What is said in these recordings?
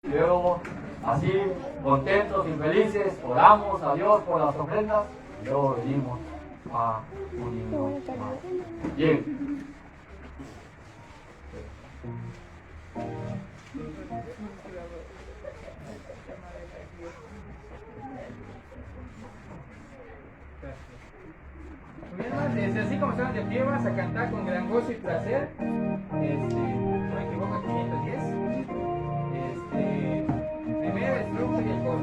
Luego, así, contentos y felices, oramos a Dios por las ofrendas y luego venimos a un himno más. Bien. Bien, así como están de pie, vas a cantar con gran gozo y placer. No me equivoco, 510. Primera estrofa y el coro.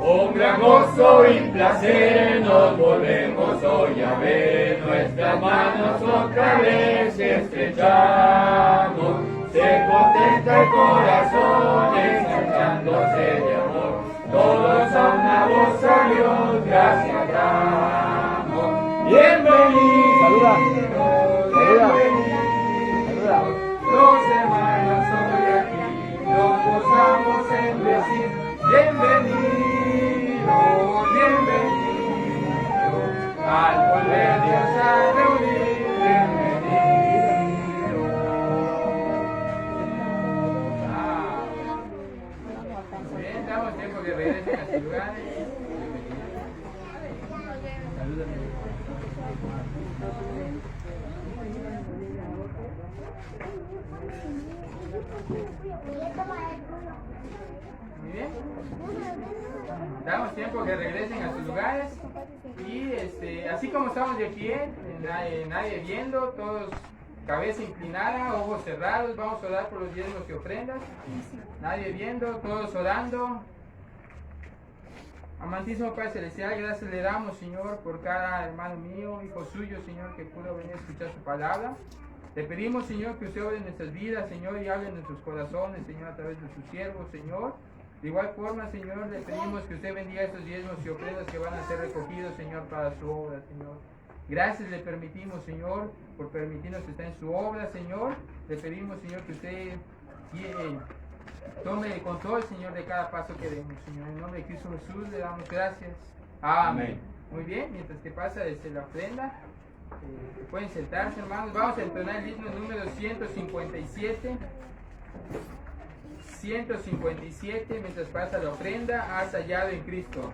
Con gran gozo y placer nos volvemos hoy a ver, nuestras manos otra vez estrechamos, se contenta el corazón ensanchándose de amor, todos a una voz a Dios gracias damos. Bienvenidos, bienvenidos, los hermanos hoy aquí, nos gozamos en decir bienvenidos, bienvenidos, al volver Dios a reunir, bienvenidos. Bien, damos tiempo que regresen a sus lugares. Muy bien. Damos tiempo que regresen a sus lugares y así como estamos de pie, nadie viendo, todos cabeza inclinada, ojos cerrados, vamos a orar por los diezmos y ofrendas, nadie viendo, todos orando. Amantísimo Padre Celestial, gracias le damos, Señor, por cada hermano mío, hijo suyo, Señor, que pudo venir a escuchar su palabra. Le pedimos, Señor, que usted obre en nuestras vidas, Señor, y hable en nuestros corazones, Señor, a través de sus siervos, Señor. De igual forma, Señor, le pedimos que usted bendiga estos diezmos y ofrendas que van a ser recogidos, Señor, para su obra, Señor. Gracias le permitimos, Señor, por permitirnos estar en su obra, Señor. Le pedimos, Señor, que usted tome el control, Señor, de cada paso que demos, Señor. En nombre de Cristo Jesús le damos gracias. Amén. Muy bien, mientras que pasa desde la ofrenda, pueden sentarse, hermanos. Vamos a entonar el himno número 157. 157, mientras pasa la ofrenda, has hallado en Cristo.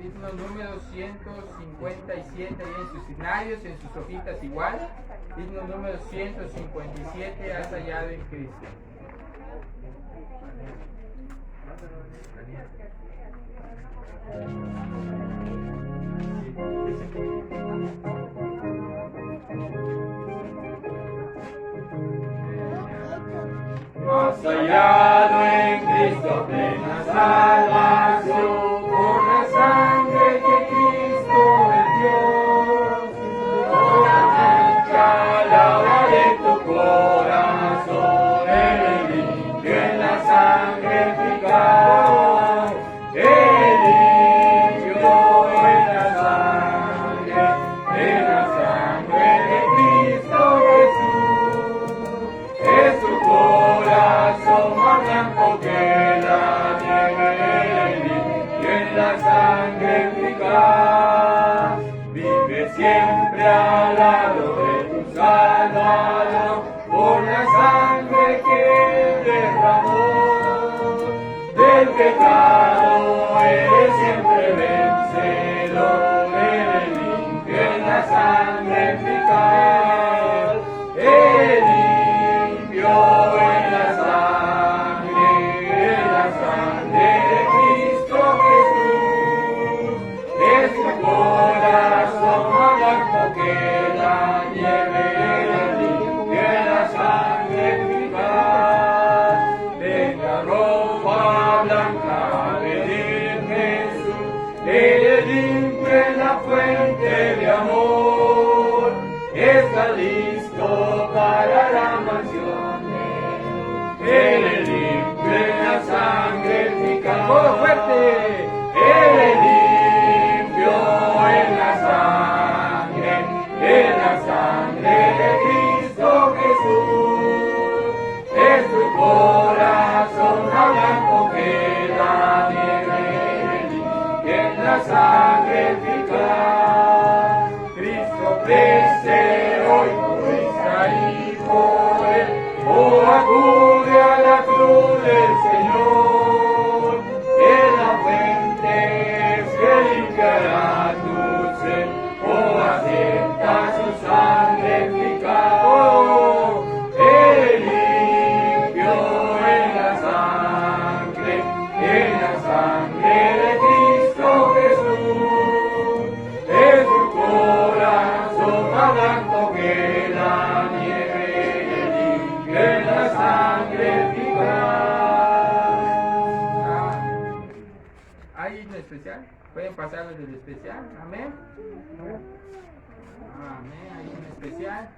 Himno número 157, ahí en sus signarios, en sus hojitas igual. Himno número 157, has hallado en Cristo. Has hallado en Cristo plena salvación, por la sangre que Cristo me dio. Por la mancha lavaré tu corazón, Él limpio en la sangre eficaz. Él limpio en la sangre de Cristo Jesús. Es tu corazón más blanco que la nieve, y en la sangre eficaz. Vive siempre al lado de tu Salvador, por la sangre que derramó. Del pecado eres siempre vencedor, eres limpio en la sangre eficaz. Eres limpio en la sangre de Cristo Jesús. Es tu corazón más blanco que la nieve, limpio en la sangre eficaz. De la ropa blanca de Jesús, eres limpio en la fuente de amor. Está listo para la mansión. Eres limpio en la sangre eficaz. ¡Todo fuerte! Eres limpio en la sangre de Cristo Jesús. Es tu corazón más blanco que la nieve, limpio en la sangre eficaz. Cristo ofrece hoy por Israel y por él, oh acude a la cruz de especial. Pueden pasar los del especial. Amén. Amén. Hay un especial.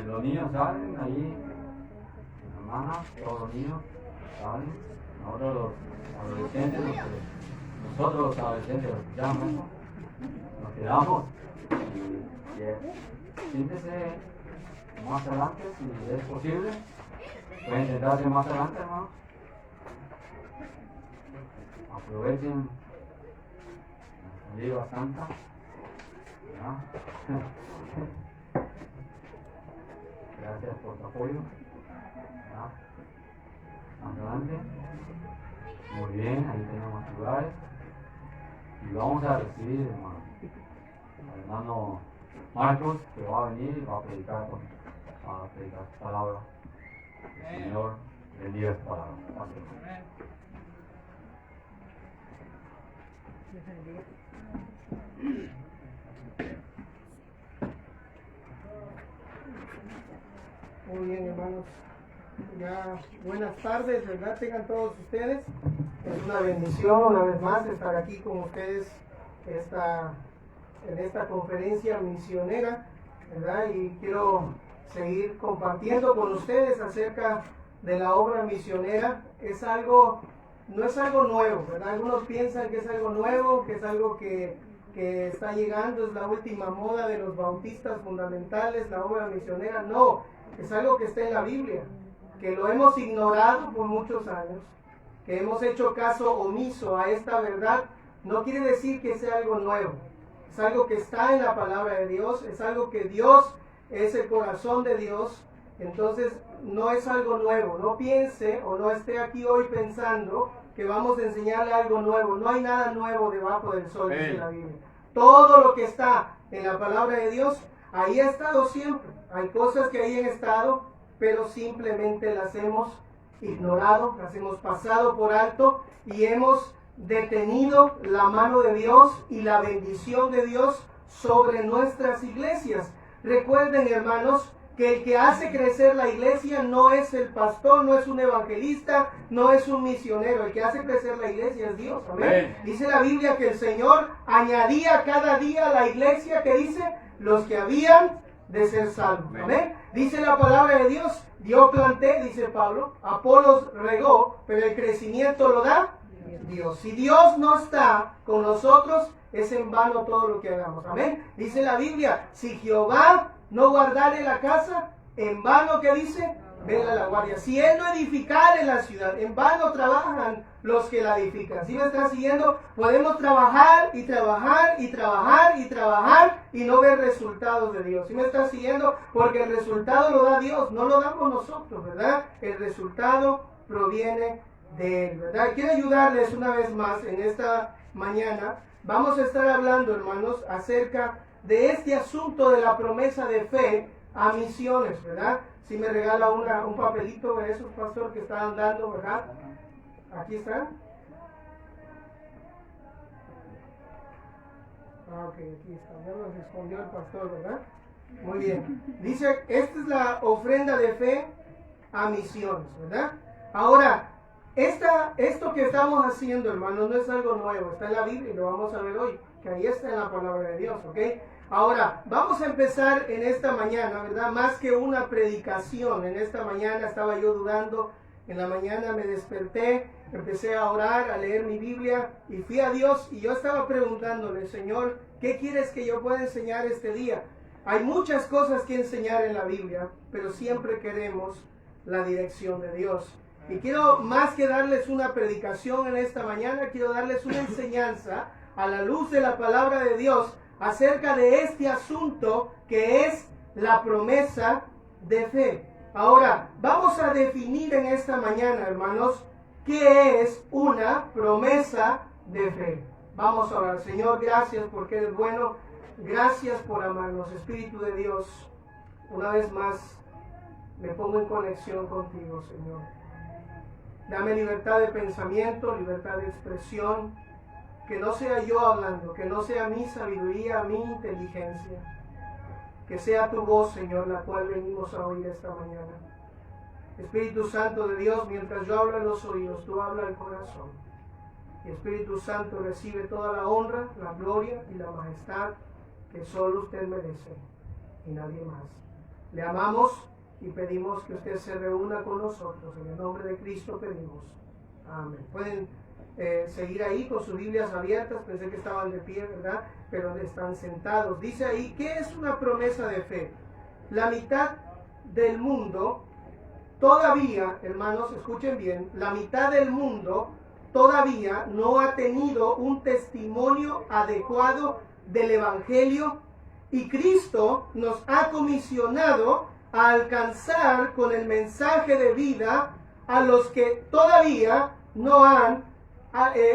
Los niños salen ahí, hermanas, todos los niños salen. Ahora los adolescentes, nosotros los adolescentes los escuchamos, nos quedamos y siéntese más adelante si es posible. Pueden sentarse más adelante, hermanos. Aprovechen la Viva Santa. ¿Ya? Gracias por tu apoyo. ¿Ya? Adelante. Muy bien, ahí tenemos lugares. Y vamos a recibir al hermano Marcos, que va a venir y va a predicar palabra. El Señor bendiga esta palabra. Gracias. Muy bien, hermanos. Ya buenas tardes, ¿verdad? Tengan todos ustedes. Es una bendición una vez más estar aquí con ustedes en esta conferencia misionera, ¿verdad? Y quiero seguir compartiendo con ustedes acerca de la obra misionera. No es algo nuevo, ¿verdad? Algunos piensan que es algo nuevo, que es algo que está llegando, es la última moda de los bautistas fundamentales, la obra misionera. No, es algo que está en la Biblia, que lo hemos ignorado por muchos años, que hemos hecho caso omiso a esta verdad. No quiere decir que sea algo nuevo, es algo que está en la palabra de Dios, es algo que Dios, es el corazón de Dios, Entonces, no es algo nuevo. No piense o no esté aquí hoy pensando que vamos a enseñarle algo nuevo. No hay nada nuevo debajo del sol, dice la Biblia. Todo lo que está en la palabra de Dios, ahí ha estado siempre. Hay cosas que ahí han estado, pero simplemente las hemos ignorado, las hemos pasado por alto y hemos detenido la mano de Dios y la bendición de Dios sobre nuestras iglesias. Recuerden, hermanos, que el que hace crecer la iglesia no es el pastor, no es un evangelista, no es un misionero. El que hace crecer la iglesia es Dios. Amén. Dice la Biblia que el Señor añadía cada día a la iglesia, que dice, los que habían de ser salvos. Amén. Dice la palabra de Dios, yo planté, dice Pablo, Apolos regó, pero el crecimiento lo da Dios. Si Dios no está con nosotros, es en vano todo lo que hagamos. Amén. Dice la Biblia, si Jehová no guardare la casa, en vano, que dice, vela la guardia. Si Él no edificare la ciudad, en vano trabajan los que la edifican. ¿Sí me están siguiendo? Podemos trabajar y trabajar y trabajar y trabajar y no ver resultados de Dios. ¿Sí me están siguiendo? Porque el resultado lo da Dios, no lo damos nosotros, ¿verdad? El resultado proviene de Él, ¿verdad? Quiero ayudarles una vez más en esta mañana. Vamos a estar hablando, hermanos, acerca de este asunto de la promesa de fe a misiones, ¿verdad? Si me regala un papelito de esos, pastor, que estaban dando, ¿verdad? Aquí está. Ok, aquí está. Ya nos respondió el pastor, ¿verdad? Muy bien. Dice, esta es la ofrenda de fe a misiones, ¿verdad? Ahora, esto que estamos haciendo, hermanos, no es algo nuevo. Está en la Biblia y lo vamos a ver hoy, que ahí está en la palabra de Dios, ¿ok? Ahora, vamos a empezar en esta mañana, ¿verdad? Más que una predicación. En esta mañana estaba yo dudando. En la mañana me desperté, empecé a orar, a leer mi Biblia y fui a Dios y yo estaba preguntándole, Señor, ¿qué quieres que yo pueda enseñar este día? Hay muchas cosas que enseñar en la Biblia, pero siempre queremos la dirección de Dios. Y quiero, más que darles una predicación en esta mañana, quiero darles una enseñanza a la luz de la palabra de Dios acerca de este asunto que es la promesa de fe. Ahora, vamos a definir en esta mañana, hermanos, qué es una promesa de fe. Vamos a orar. Señor, gracias porque eres bueno. Gracias por amarnos. Espíritu de Dios, una vez más me pongo en conexión contigo, Señor. Dame libertad de pensamiento, libertad de expresión. Que no sea yo hablando, que no sea mi sabiduría, mi inteligencia. Que sea tu voz, Señor, la cual venimos a oír esta mañana. Espíritu Santo de Dios, mientras yo hablo en los oídos, tú hablas al corazón. Y Espíritu Santo recibe toda la honra, la gloria y la majestad que solo usted merece y nadie más. Le amamos y pedimos que usted se reúna con nosotros. En el nombre de Cristo pedimos. Amén. Pueden seguir ahí con sus Biblias abiertas. Pensé que estaban de pie, ¿verdad? Pero están sentados. Dice ahí, ¿qué es una promesa de fe? La mitad del mundo todavía, hermanos, escuchen bien, la mitad del mundo todavía no ha tenido un testimonio adecuado del Evangelio y Cristo nos ha comisionado a alcanzar con el mensaje de vida a los que todavía no han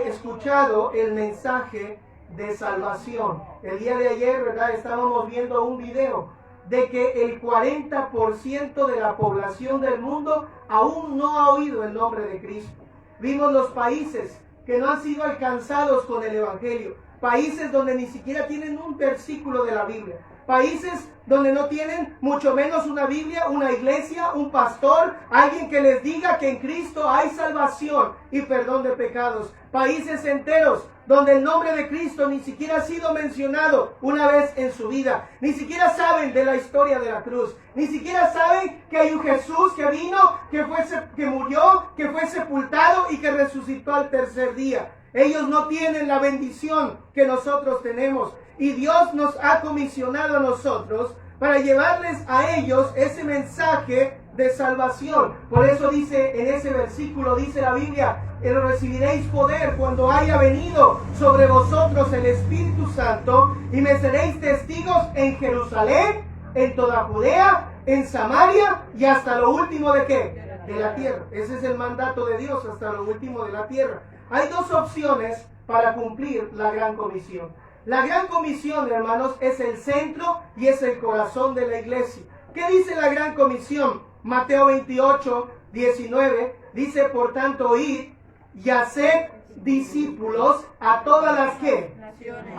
escuchado el mensaje de salvación. El día de ayer, ¿verdad? Estábamos viendo un video de que el 40% de la población del mundo aún no ha oído el nombre de Cristo. Vimos los países que no han sido alcanzados con el Evangelio, países donde ni siquiera tienen un versículo de la Biblia, países donde no tienen mucho menos una Biblia, una iglesia, un pastor, alguien que les diga que en Cristo hay salvación y perdón de pecados. Países enteros donde el nombre de Cristo ni siquiera ha sido mencionado una vez en su vida. Ni siquiera saben de la historia de la cruz. Ni siquiera saben que hay un Jesús que vino, que murió, que fue sepultado y que resucitó al tercer día. Ellos no tienen la bendición que nosotros tenemos. Y Dios nos ha comisionado a nosotros para llevarles a ellos ese mensaje de salvación. Por eso dice en ese versículo, dice la Biblia, recibiréis poder cuando haya venido sobre vosotros el Espíritu Santo y me seréis testigos en Jerusalén, en toda Judea, en Samaria y hasta lo último de ¿qué? De la tierra. Ese es el mandato de Dios, hasta lo último de la tierra. Hay dos opciones para cumplir la gran comisión. La gran comisión, hermanos, es el centro y es el corazón de la iglesia. ¿Qué dice la gran comisión? Mateo 28, 19, dice, por tanto, id y haced discípulos a todas las ¿qué?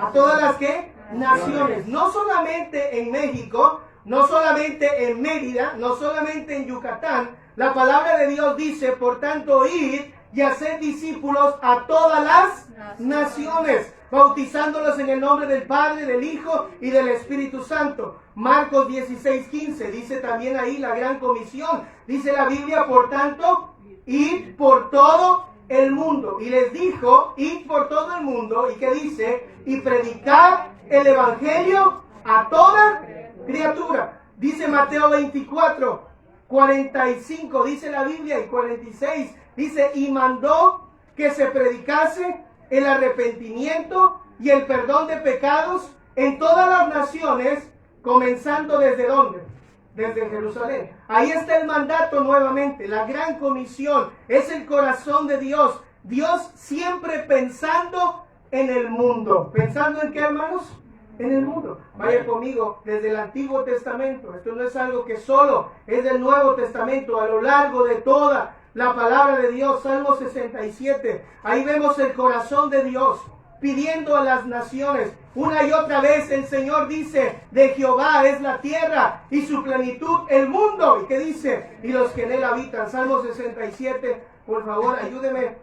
¿A todas las qué? Naciones. No solamente en México, no solamente en Mérida, no solamente en Yucatán. La palabra de Dios dice, por tanto, id y haced discípulos a todas las naciones, bautizándolos en el nombre del Padre, del Hijo y del Espíritu Santo. Marcos 16:15 dice también ahí la gran comisión. Dice la Biblia, por tanto, id por todo el mundo. Y les dijo, id por todo el mundo. ¿Y qué dice? Y predicar el Evangelio a toda criatura. Dice Mateo 24, 45, dice la Biblia, y 46, dice, y mandó que se predicase el arrepentimiento y el perdón de pecados en todas las naciones, comenzando ¿desde dónde? Desde Jerusalén. Ahí está el mandato nuevamente, la gran comisión, es el corazón de Dios. Dios siempre pensando en el mundo. ¿Pensando en qué, hermanos? En el mundo. Vaya conmigo desde el Antiguo Testamento. Esto no es algo que solo es del Nuevo Testamento, a lo largo de toda la palabra de Dios. Salmo 67. Ahí vemos el corazón de Dios pidiendo a las naciones. Una y otra vez el Señor dice, de Jehová es la tierra y su plenitud el mundo. ¿Y qué dice? Y los que en él habitan. Salmo 67. Por favor, ayúdeme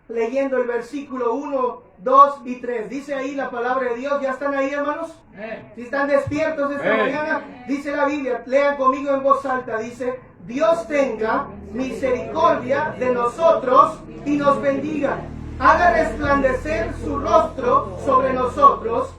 leyendo el versículo 1, 2 y 3. Dice ahí la palabra de Dios. ¿Ya están ahí, hermanos? Si están despiertos esta mañana, dice la Biblia, lean conmigo en voz alta, dice, Dios tenga misericordia de nosotros y nos bendiga. Haga resplandecer su rostro sobre nosotros,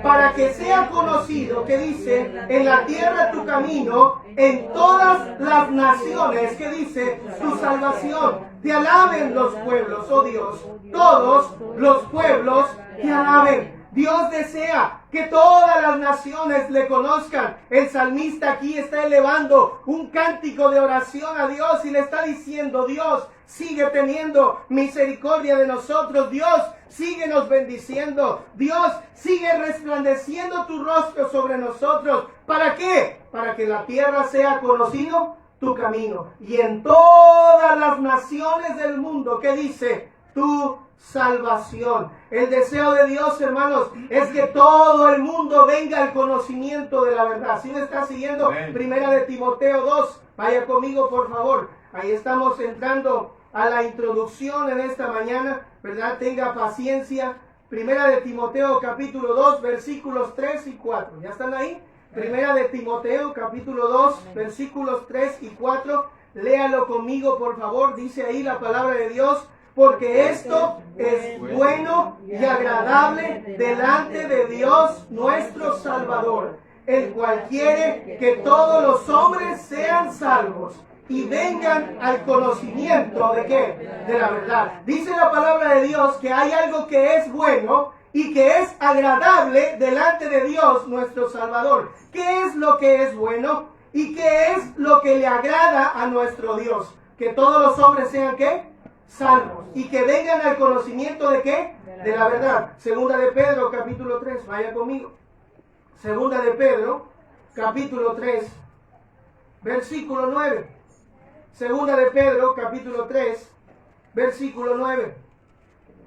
para que sea conocido, que dice, en la tierra tu camino, en todas las naciones, que dice, tu salvación. Te alaben los pueblos, oh Dios, todos los pueblos te alaben. Dios desea que todas las naciones le conozcan. El salmista aquí está elevando un cántico de oración a Dios y le está diciendo, Dios, sigue teniendo misericordia de nosotros. Dios, síguenos bendiciendo. Dios, sigue resplandeciendo tu rostro sobre nosotros. ¿Para qué? Para que la tierra sea conocido tu camino. Y en todas las naciones del mundo, ¿qué dice? Tu salvación. El deseo de Dios, hermanos, es que todo el mundo venga al conocimiento de la verdad. ¿Sí me está siguiendo? Primera de Timoteo 2. Vaya conmigo, por favor. Ahí estamos entrando a la introducción en esta mañana, ¿verdad? Tenga paciencia. Primera de Timoteo capítulo 2, versículos 3 y 4. ¿Ya están ahí? Primera de Timoteo capítulo 2, versículos 3 y 4. Léalo conmigo, por favor. Dice ahí la palabra de Dios. Porque esto es bueno y agradable delante de Dios nuestro Salvador, el cual quiere que todos los hombres sean salvos y vengan al conocimiento ¿de qué? De la verdad. Dice la palabra de Dios que hay algo que es bueno y que es agradable delante de Dios nuestro Salvador. ¿Qué es lo que es bueno y qué es lo que le agrada a nuestro Dios? Que todos los hombres sean ¿qué? Salvos, y que vengan al conocimiento ¿de qué? De la verdad. Segunda de Pedro, capítulo 3, vaya conmigo. Segunda de Pedro, capítulo 3, versículo 9. Segunda de Pedro, capítulo 3, versículo 9.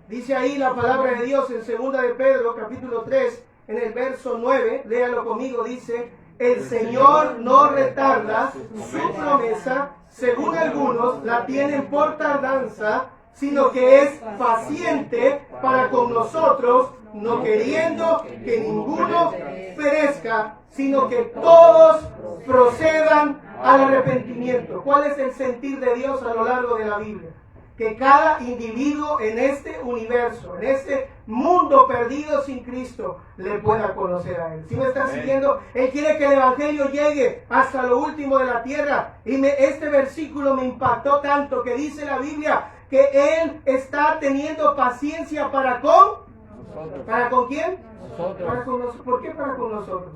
Dice ahí la palabra de Dios en Segunda de Pedro, capítulo 3, en el verso 9, léalo conmigo, dice, el Señor no retarda su promesa, según algunos la tienen por tardanza, sino que es paciente para con nosotros, no queriendo que ninguno perezca, sino que todos procedan al arrepentimiento. ¿Cuál es el sentir de Dios a lo largo de la Biblia? Que cada individuo en este universo, en este mundo perdido sin Cristo, le pueda conocer a Él. ¿Sí me está siguiendo? Él quiere que el Evangelio llegue hasta lo último de la tierra. Y este versículo me impactó tanto que dice la Biblia que Él está teniendo paciencia para con... ¿Para con quién? Nosotros. ¿Para con ¿Por qué para con nosotros?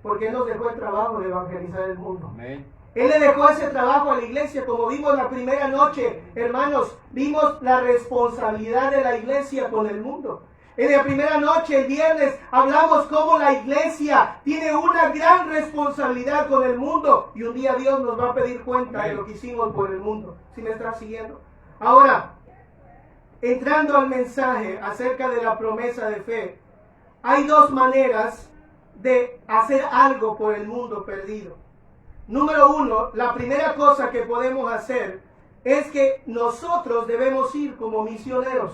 porque Él nos dejó el trabajo de evangelizar el mundo. Amén. Él le dejó ese trabajo a la iglesia, como vimos la primera noche, hermanos, vimos la responsabilidad de la iglesia con el mundo. En la primera noche, el viernes, hablamos cómo la iglesia tiene una gran responsabilidad con el mundo y un día Dios nos va a pedir cuenta de lo que hicimos por el mundo. ¿Sí me estás siguiendo? Ahora, entrando al mensaje acerca de la promesa de fe, hay dos maneras de hacer algo por el mundo perdido. Número uno, la primera cosa que podemos hacer es que nosotros debemos ir como misioneros.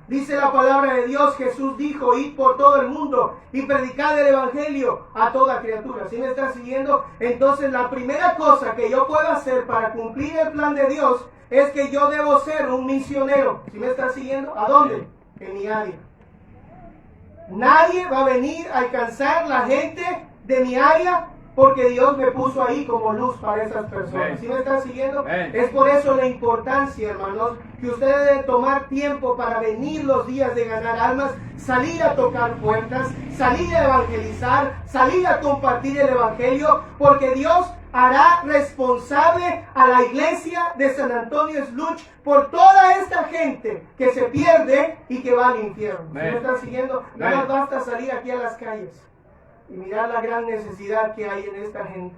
Dice la palabra de Dios, Jesús dijo, id por todo el mundo y predicad el evangelio a toda criatura. ¿Sí me está siguiendo? Entonces la primera cosa que yo puedo hacer para cumplir el plan de Dios es que yo debo ser un misionero. ¿Sí me está siguiendo? ¿A dónde? En mi área. Nadie va a venir a alcanzar la gente de mi área porque Dios me puso ahí como luz para esas personas. ¿Sí me están siguiendo? Es por eso la importancia, hermanos, que ustedes deben tomar tiempo para venir los días de ganar almas, salir a tocar puertas, salir a evangelizar, salir a compartir el evangelio, porque Dios hará responsable a la iglesia de San Antonio Sluch por toda esta gente que se pierde y que va al infierno. ¿Sí me están siguiendo? Nada más basta salir aquí a las calles y mirar la gran necesidad que hay en esta gente.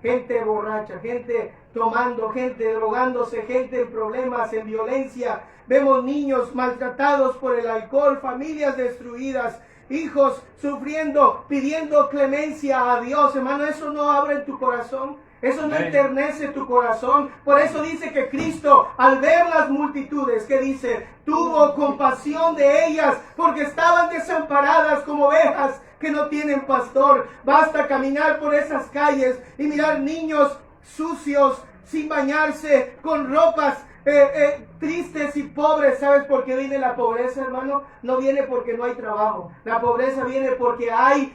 Gente borracha, gente tomando, gente drogándose, gente en problemas, en violencia. Vemos niños maltratados por el alcohol, familias destruidas, hijos sufriendo, pidiendo clemencia a Dios. Hermano, eso no abre tu corazón. Eso no enternece tu corazón. Por eso dice que Cristo, al ver las multitudes, que dice, tuvo compasión de ellas, porque estaban desamparadas como ovejas que no tienen pastor. Basta caminar por esas calles y mirar niños sucios, sin bañarse, con ropas tristes y pobres. ¿Sabes por qué viene la pobreza, hermano? No viene porque no hay trabajo. La pobreza viene porque hay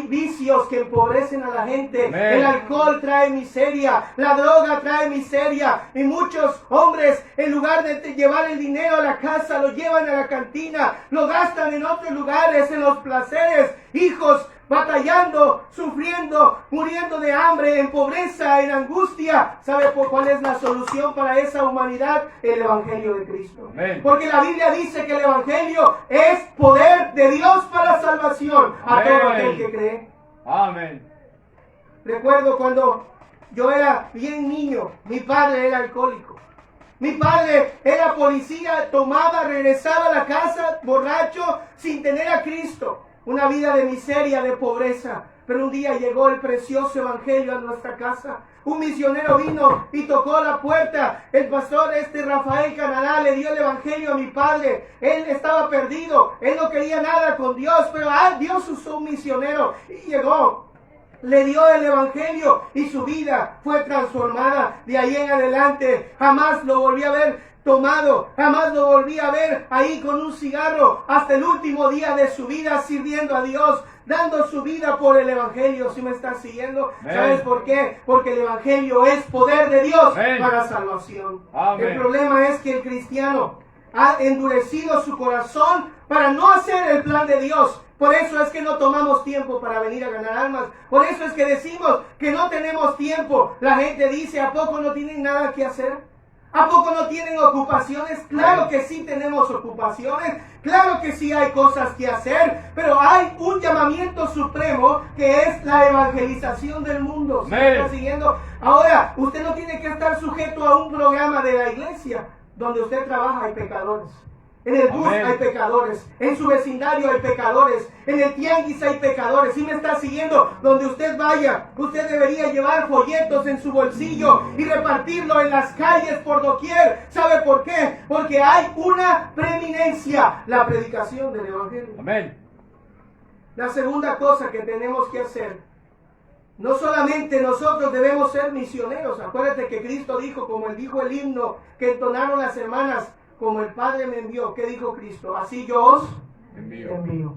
vicios que empobrecen a la gente. El alcohol trae miseria, la droga trae miseria, y muchos hombres, en lugar de llevar el dinero a la casa, lo llevan a la cantina, lo gastan en otros lugares, en los placeres. Hijos batallando, sufriendo, muriendo de hambre, en pobreza, en angustia. ¿Sabe por cuál es la solución para esa humanidad? El Evangelio de Cristo. Porque la Biblia dice que el Evangelio es poder de Dios para salvación a todo aquel que cree. Amén. Recuerdo cuando yo era bien niño, mi padre era alcohólico. Mi padre era policía, tomaba, regresaba a la casa borracho sin tener a Cristo. Una vida de miseria, de pobreza. Pero un día llegó el precioso evangelio a nuestra casa. Un misionero vino y tocó la puerta. El pastor Rafael Canadá le dio el evangelio a mi padre. Él estaba perdido. Él no quería nada con Dios. Pero Dios usó un misionero y llegó. Le dio el evangelio y su vida fue transformada. De ahí en adelante jamás lo volví a ver tomado, jamás lo volví a ver ahí con un cigarro, hasta el último día de su vida sirviendo a Dios, dando su vida por el evangelio. ¿Sí me estás siguiendo? ¿Sabes por qué? Porque el evangelio es poder de Dios para salvación. El problema es que el cristiano ha endurecido su corazón para no hacer el plan de Dios. Por eso es que no tomamos tiempo para venir a ganar almas. Por eso es que decimos que no tenemos tiempo. La gente dice, ¿a poco no tienen nada que hacer? ¿A poco no tienen ocupaciones? Claro que sí tenemos ocupaciones, claro que sí hay cosas que hacer, pero hay un llamamiento supremo que es la evangelización del mundo. ¿Sí me está siguiendo? Ahora, usted no tiene que estar sujeto a un programa de la iglesia. Donde usted trabaja hay pecadores. En el bus hay pecadores, en su vecindario hay pecadores, en el tianguis hay pecadores. ¿Sí me está siguiendo? Donde usted vaya, usted debería llevar folletos en su bolsillo y repartirlo en las calles por doquier. ¿Sabe por qué? Porque hay una preeminencia, la predicación del evangelio. Amén. La segunda cosa que tenemos que hacer, no solamente nosotros debemos ser misioneros. Acuérdate que Cristo dijo, como él dijo el himno que entonaron las hermanas, como el Padre me envió. ¿Qué dijo Cristo? Así yo os envío.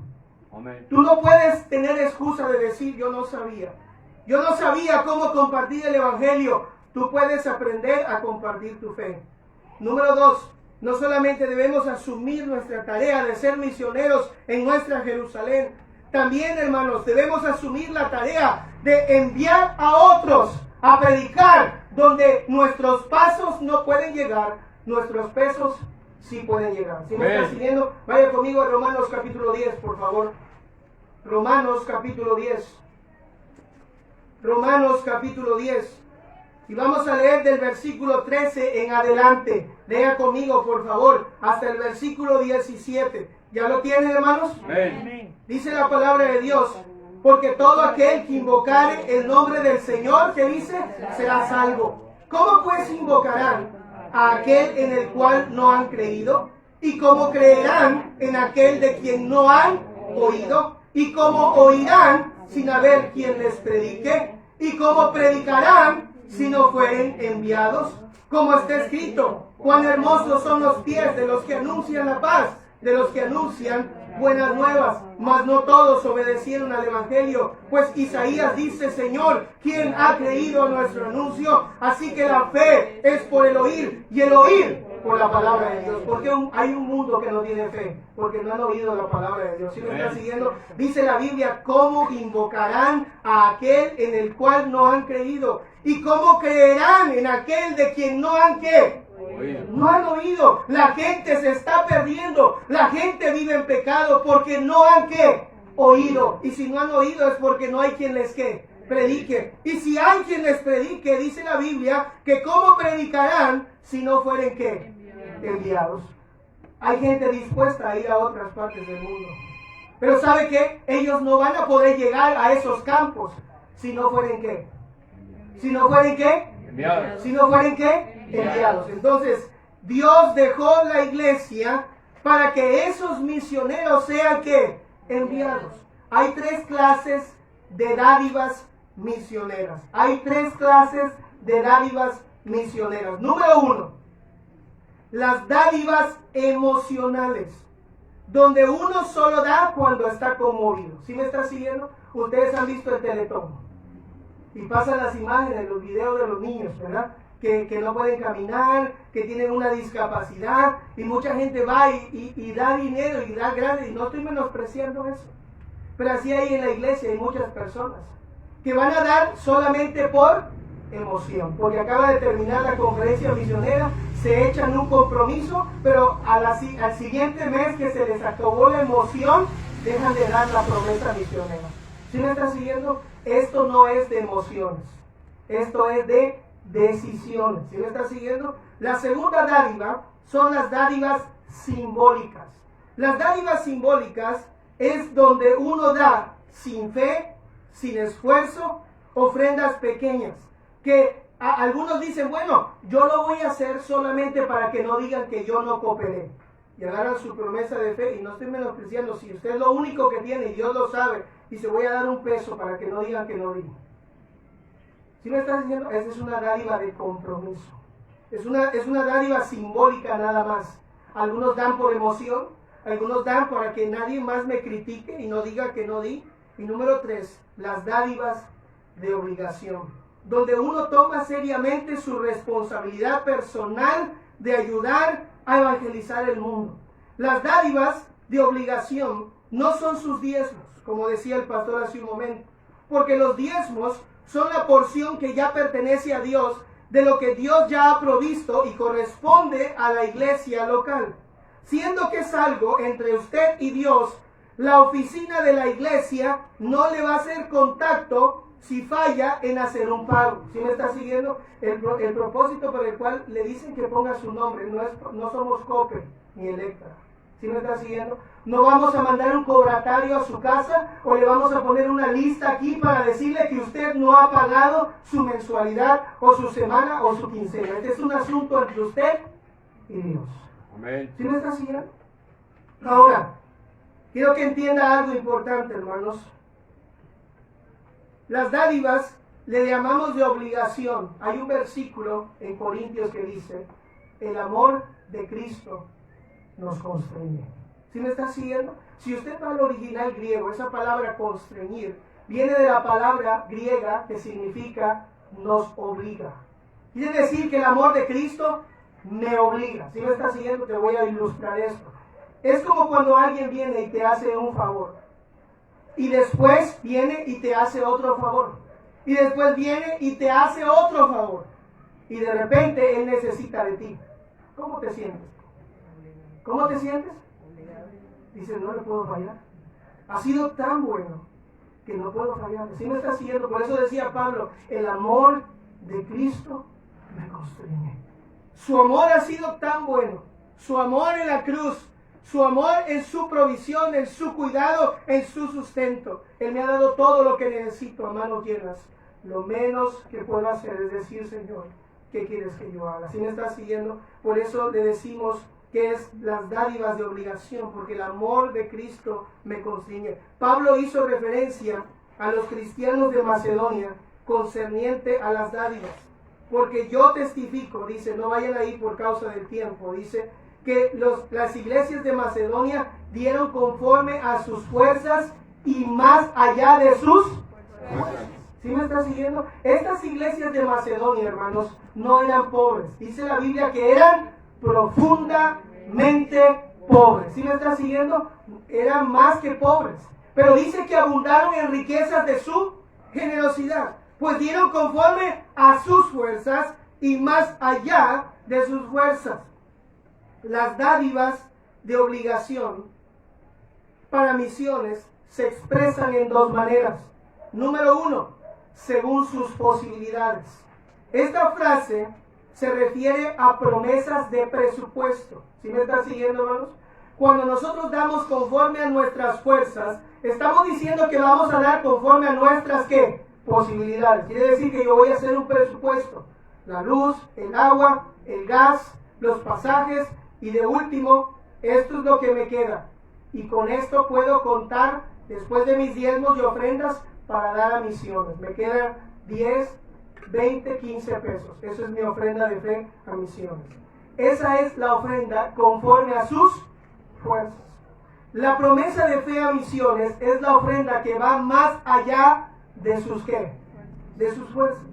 Amén. Tú no puedes tener excusa de decir yo no sabía. Yo no sabía cómo compartir el evangelio. Tú puedes aprender a compartir tu fe. Número 2. No solamente debemos asumir nuestra tarea de ser misioneros en nuestra Jerusalén. también, hermanos, debemos asumir la tarea de enviar a otros a predicar donde nuestros pasos no pueden llegar, nuestros pesos sí pueden llegar. Si me está siguiendo, vaya conmigo a Romanos capítulo 10, por favor. Romanos capítulo 10. Romanos capítulo 10. Y vamos a leer del versículo 13 en adelante. Lea conmigo, por favor, hasta el versículo 17. ¿Ya lo tienen, hermanos? Amén. Dice la palabra de Dios: porque todo aquel que invocare el nombre del Señor, que dice, será salvo. ¿Cómo pues invocarán a aquel en el cual no han creído? ¿Y cómo creerán en aquel de quien no han oído? ¿Y cómo oirán sin haber quien les predique? ¿Y cómo predicarán si no fueren enviados? Como está escrito: cuán hermosos son los pies de los que anuncian la paz, de los que anuncian buenas nuevas. Mas no todos obedecieron al evangelio, pues Isaías dice: Señor, ¿quién ha creído a nuestro anuncio? Así que la fe es por el oír, y el oír por la palabra de Dios. Porque hay un mundo que no tiene fe, porque no han oído la palabra de Dios. ¿Sí me está siguiendo? Dice la Biblia: ¿cómo invocarán a aquel en el cual no han creído? ¿Y cómo creerán en aquel de quien no han qué? No han oído. La gente se está perdiendo. La gente vive en pecado porque no han ¿qué? Oído. Y si no han oído es porque no hay quien les ¿qué? Predique. Y si hay quien les predique, dice la Biblia, que cómo predicarán si no fueren ¿qué? Enviados. Hay gente dispuesta a ir a otras partes del mundo. Pero ¿sabe qué? Ellos no van a poder llegar a esos campos si no fueren ¿qué? Si no fueren ¿qué? Enviados. Si no fueren ¿qué? Enviados. Entonces, Dios dejó la iglesia para que esos misioneros sean ¿qué? Enviados. Hay 3 clases de dádivas misioneras. Hay 3 clases de dádivas misioneras. Número 1, las dádivas emocionales, donde uno solo da cuando está conmovido. ¿Sí me está siguiendo? Ustedes han visto el Teletón y pasan las imágenes, los videos de los niños, ¿verdad? Que no pueden caminar, que tienen una discapacidad, y mucha gente va y da dinero y da grande, y no estoy menospreciando eso, pero así hay en la iglesia, hay muchas personas que van a dar solamente por emoción, porque acaba de terminar la conferencia misionera, se echan un compromiso, pero al siguiente mes que se les acabó la emoción, dejan de dar la promesa misionera. ¿Sí me está siguiendo? Esto no es de emociones, esto es de decisiones. ¿Sí me está siguiendo? La segunda dádiva son las dádivas simbólicas. Las dádivas simbólicas es donde uno da sin fe, sin esfuerzo, ofrendas pequeñas, que algunos dicen: bueno, yo lo voy a hacer solamente para que no digan que yo no cooperé, y agarran su promesa de fe. Y no estoy menospreciando, si usted es lo único que tiene y Dios lo sabe, dice: voy a dar un peso para que no digan que no di. ¿Sí me estás diciendo? Esa es una dádiva de compromiso. Es una dádiva simbólica nada más. Algunos dan por emoción, algunos dan para que nadie más me critique y no diga que no di. Y número 3, las dádivas de obligación, donde uno toma seriamente su responsabilidad personal de ayudar a evangelizar el mundo. Las dádivas de obligación no son sus diezmos, como decía el pastor hace un momento, porque los diezmos son la porción que ya pertenece a Dios, de lo que Dios ya ha provisto y corresponde a la iglesia local. Siendo que es algo entre usted y Dios, la oficina de la iglesia no le va a hacer contacto si falla en hacer un pago. ¿Sí me está siguiendo? El propósito por el cual le dicen que ponga su nombre, no somos COPE ni Electra. ¿Sí me está siguiendo? No vamos a mandar un cobratario a su casa o le vamos a poner una lista aquí para decirle que usted no ha pagado su mensualidad o su semana o su quincena. Este es un asunto entre usted y Dios. Amén. ¿Sí me está siguiendo? Ahora, quiero que entienda algo importante, hermanos. Las dádivas le llamamos de obligación. Hay un versículo en Corintios que dice: el amor de Cristo nos constreñe. ¿Sí me está siguiendo? Si usted va al original griego, esa palabra constreñir viene de la palabra griega que significa nos obliga. Quiere decir que el amor de Cristo me obliga. ¿Sí me está siguiendo? Te voy a ilustrar esto. Es como cuando alguien viene y te hace un favor. Y después viene y te hace otro favor. Y después viene y te hace otro favor. Y de repente Él necesita de ti. ¿Cómo te sientes? ¿Cómo te sientes? Dices, no le puedo fallar. Ha sido tan bueno que no puedo fallar. ¿Sí me está siguiendo? Por eso decía Pablo, el amor de Cristo me constriñe. Su amor ha sido tan bueno. Su amor en la cruz. Su amor en su provisión, en su cuidado, en su sustento. Él me ha dado todo lo que necesito a manos llenas. Lo menos que puedo hacer es decir, Señor, ¿qué quieres que yo haga? ¿Sí me está siguiendo? Por eso le decimos que es las dádivas de obligación, porque el amor de Cristo me constriñe. Pablo hizo referencia a los cristianos de Macedonia concerniente a las dádivas. Porque yo testifico, dice, no vayan ahí por causa del tiempo, dice, que las iglesias de Macedonia dieron conforme a sus fuerzas y más allá de sus fuerzas. ¿Sí me está siguiendo? Estas iglesias de Macedonia, hermanos, no eran pobres. Dice la Biblia que eran profundamente pobres. ¿Sí me está siguiendo? Eran más que pobres. Pero dice que abundaron en riquezas de su generosidad. Pues dieron conforme a sus fuerzas y más allá de sus fuerzas. Las dádivas de obligación para misiones se expresan en dos maneras. Número uno, según sus posibilidades. Esta frase se refiere a promesas de presupuesto. ¿Sí me están siguiendo, hermanos? Cuando nosotros damos conforme a nuestras fuerzas, estamos diciendo que vamos a dar conforme a nuestras, ¿qué? Posibilidades. Quiere decir que yo voy a hacer un presupuesto. La luz, el agua, el gas, los pasajes y de último, esto es lo que me queda. Y con esto puedo contar, después de mis diezmos y ofrendas, para dar a misiones. Me quedan 10, 20, 15 pesos. Eso es mi ofrenda de fe a misiones. Esa es la ofrenda conforme a sus fuerzas. La promesa de fe a misiones es la ofrenda que va más allá de sus ¿qué? De sus fuerzas.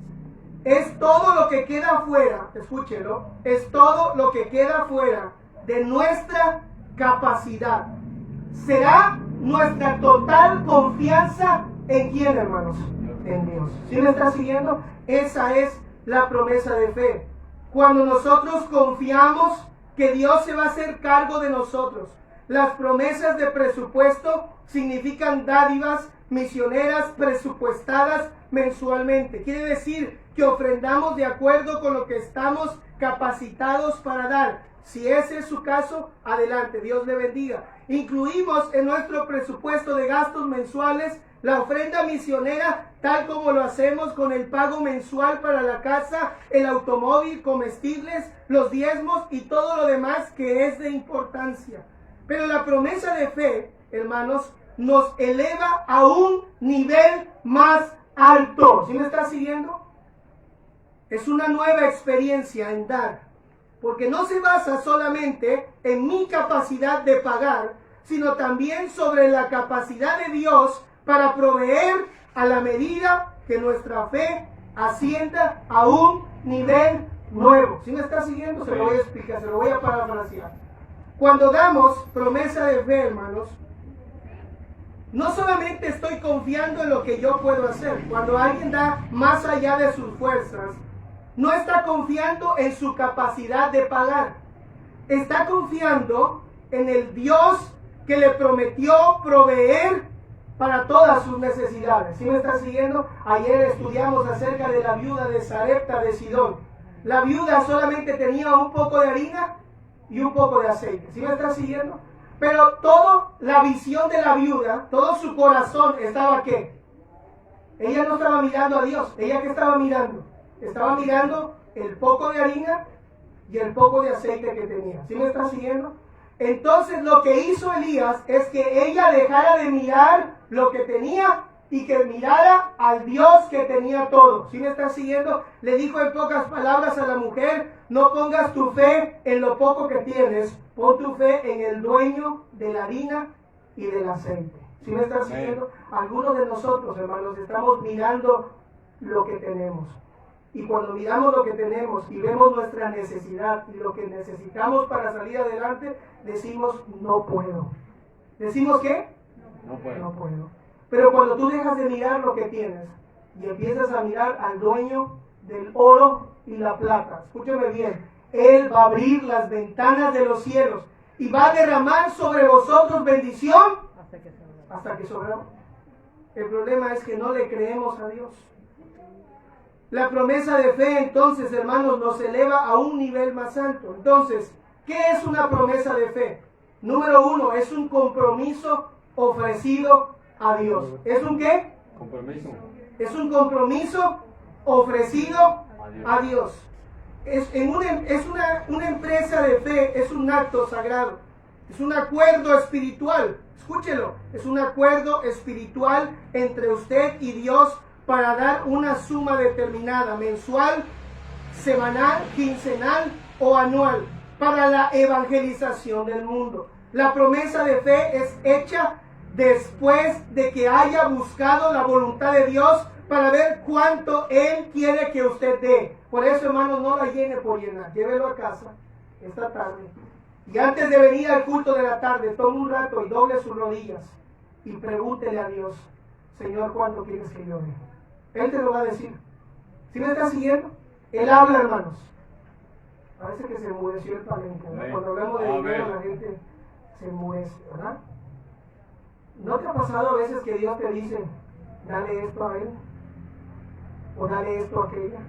Es todo lo que queda fuera, escúchelo, es todo lo que queda fuera de nuestra capacidad. Será nuestra total confianza ¿en quién, hermanos? En Dios. ¿Sí me está siguiendo? Esa es la promesa de fe. Cuando nosotros confiamos que Dios se va a hacer cargo de nosotros. Las promesas de presupuesto significan dádivas misioneras presupuestadas mensualmente. Quiere decir que ofrendamos de acuerdo con lo que estamos capacitados para dar. Si ese es su caso, adelante, Dios le bendiga. Incluimos en nuestro presupuesto de gastos mensuales la ofrenda misionera, tal como lo hacemos con el pago mensual para la casa, el automóvil, comestibles, los diezmos y todo lo demás que es de importancia. Pero la promesa de fe, hermanos, nos eleva a un nivel más alto. ¿Sí me está siguiendo? Es una nueva experiencia en dar, porque no se basa solamente en mi capacidad de pagar, sino también sobre la capacidad de Dios para proveer a la medida que nuestra fe ascienda a un nivel nuevo. ¿Sí me está siguiendo? Se lo voy a explicar, se lo voy a parafrasear. Cuando damos promesa de fe, hermanos, no solamente estoy confiando en lo que yo puedo hacer. Cuando alguien da más allá de sus fuerzas, no está confiando en su capacidad de pagar. Está confiando en el Dios que le prometió proveer para todas sus necesidades. ¿Sí me está siguiendo? Ayer estudiamos acerca de la viuda de Sarepta de Sidón. La viuda solamente tenía un poco de harina y un poco de aceite. ¿Sí me está siguiendo? Pero toda la visión de la viuda, todo su corazón estaba ¿qué? Ella no estaba mirando a Dios. ¿Ella qué estaba mirando? Estaba mirando el poco de harina y el poco de aceite que tenía. ¿Sí me está siguiendo? Entonces lo que hizo Elías es que ella dejara de mirar lo que tenía y que mirara al Dios que tenía todo. ¿Sí me está siguiendo? Le dijo en pocas palabras a la mujer, no pongas tu fe en lo poco que tienes, pon tu fe en el dueño de la harina y del aceite. ¿Sí me está siguiendo? Algunos de nosotros, hermanos, estamos mirando lo que tenemos. Y cuando miramos lo que tenemos y vemos nuestra necesidad y lo que necesitamos para salir adelante, decimos, no puedo. ¿Decimos qué? No puedo. No puedo. Pero cuando tú dejas de mirar lo que tienes y empiezas a mirar al dueño del oro y la plata, escúchame bien, Él va a abrir las ventanas de los cielos y va a derramar sobre vosotros bendición hasta que sobramos. El problema es que no le creemos a Dios. La promesa de fe, entonces, hermanos, nos eleva a un nivel más alto. Entonces, ¿qué es una promesa de fe? Número uno, es un compromiso ofrecido a Dios. ¿Es un qué? Compromiso. Es un compromiso ofrecido a Dios. Una empresa de fe, es un acto sagrado. Es un acuerdo espiritual. Escúchelo, es un acuerdo espiritual entre usted y Dios para dar una suma determinada, mensual, semanal, quincenal o anual, para la evangelización del mundo. La promesa de fe es hecha después de que haya buscado la voluntad de Dios para ver cuánto Él quiere que usted dé. Por eso, hermanos, no la llene por llenar. Llévelo a casa esta tarde. Y antes de venir al culto de la tarde, tome un rato y doble sus rodillas y pregúntele a Dios, Señor, ¿cuánto quieres que yo dé? Él te lo va a decir. ¿Sí me está siguiendo? Él habla, hermanos. Parece que se enmudeció el palenque, ¿verdad? Cuando hablamos de dinero, la gente se enmudece, ¿verdad? ¿No te ha pasado a veces que Dios te dice, dale esto a Él? O dale esto a aquella.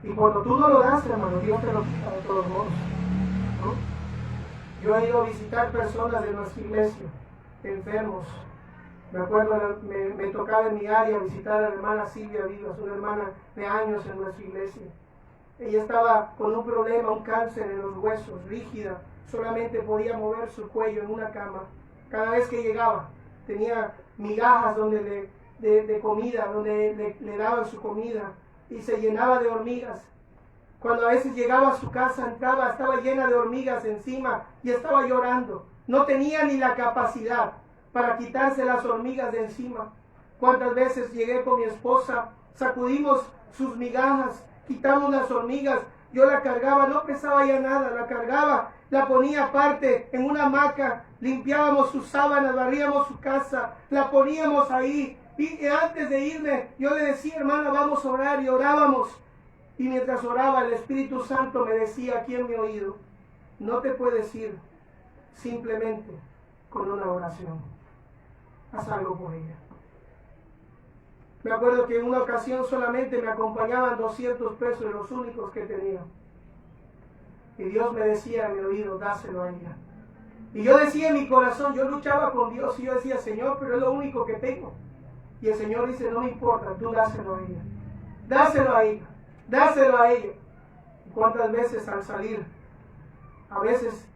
Y cuando tú no lo das, hermano, Dios te lo quita de todos modos, ¿no? Yo he ido a visitar personas de nuestra iglesia, enfermos. Me acuerdo, me tocaba en mi área visitar a la hermana Silvia Vivas, una hermana de años en nuestra iglesia. Ella estaba con un problema, un cáncer en los huesos, rígida, solamente podía mover su cuello en una cama. Cada vez que llegaba, tenía migajas de comida, donde le daban su comida, y se llenaba de hormigas. Cuando a veces llegaba a su casa, entraba, estaba llena de hormigas encima y estaba llorando. No tenía ni la capacidad para quitarse las hormigas de encima. ¿Cuántas veces llegué con mi esposa, sacudimos sus migajas, quitamos las hormigas, yo la cargaba, no pesaba ya nada, la cargaba, la ponía aparte en una hamaca, limpiábamos sus sábanas, barríamos su casa, la poníamos ahí, y antes de irme, yo le decía, hermana, vamos a orar, y orábamos, y mientras oraba, el Espíritu Santo me decía aquí en mi oído, no te puedes ir simplemente con una oración, haz algo por ella. Me acuerdo que en una ocasión solamente me acompañaban 200 pesos, de los únicos que tenía. Y Dios me decía en mi oído, dáselo a ella. Y yo decía en mi corazón, yo luchaba con Dios y yo decía, Señor, pero es lo único que tengo. Y el Señor dice, no me importa, tú dáselo a ella. Dáselo a ella, dáselo a ella. ¿Y cuántas veces al salir, a veces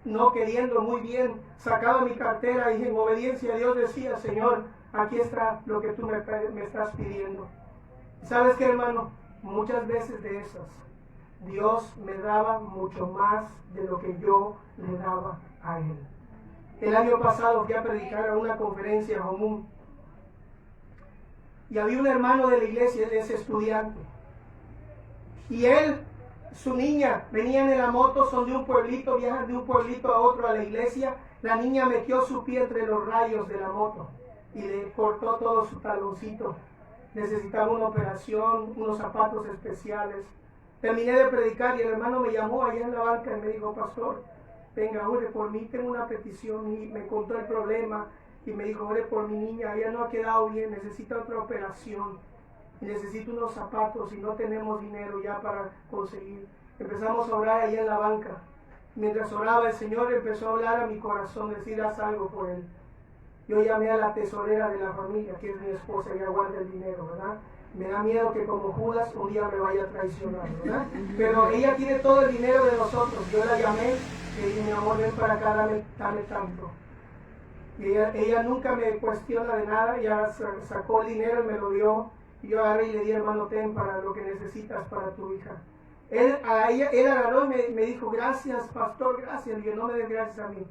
no queriendo muy bien, sacaba mi cartera y en obediencia a Dios decía, Señor, aquí está lo que tú me estás pidiendo. ¿Sabes qué, hermano? Muchas veces de esas, Dios me daba mucho más de lo que yo le daba a Él. El año pasado fui a predicar a una conferencia común y había un hermano de la iglesia, él es estudiante. Y él, su niña, venían en la moto, son de un pueblito, viajan de un pueblito a otro a la iglesia. La niña metió su pie entre los rayos de la moto y le cortó todo su taloncito. Necesitaba una operación, unos zapatos especiales. Terminé de predicar y el hermano me llamó allá en la banca y me dijo, pastor, venga, ore por mí, tengo una petición. Y me contó el problema y me dijo, ore por mi niña, ella no ha quedado bien, necesita otra operación. Y necesito unos zapatos y no tenemos dinero ya para conseguir. Empezamos a orar allá en la banca. Mientras oraba, el Señor empezó a hablar a mi corazón, decir, haz algo por él. Yo llamé a la tesorera de la familia, que es mi esposa, ella guarda el dinero, ¿verdad? Me da miedo que como Judas un día me vaya a traicionar, ¿verdad? Pero ella tiene todo el dinero de nosotros. Yo la llamé, le dije, mi amor, ven para acá, dame tanto. Y ella nunca me cuestiona de nada, ella sacó el dinero y me lo dio. Y yo agarré y le di, hermano, ten para lo que necesitas para tu hija. Él agarró y me dijo, gracias, pastor, gracias. Y yo, no me des gracias a mí,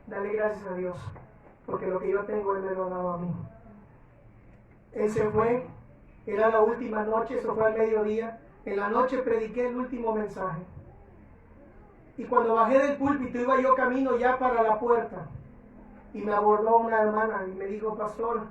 dale gracias a Dios, porque lo que yo tengo, Él me lo ha dado a mí. Él se fue, era la última noche, eso fue al mediodía. En la noche prediqué el último mensaje. Y cuando bajé del púlpito, iba yo camino ya para la puerta. y me abordó una hermana y me dijo, pastor,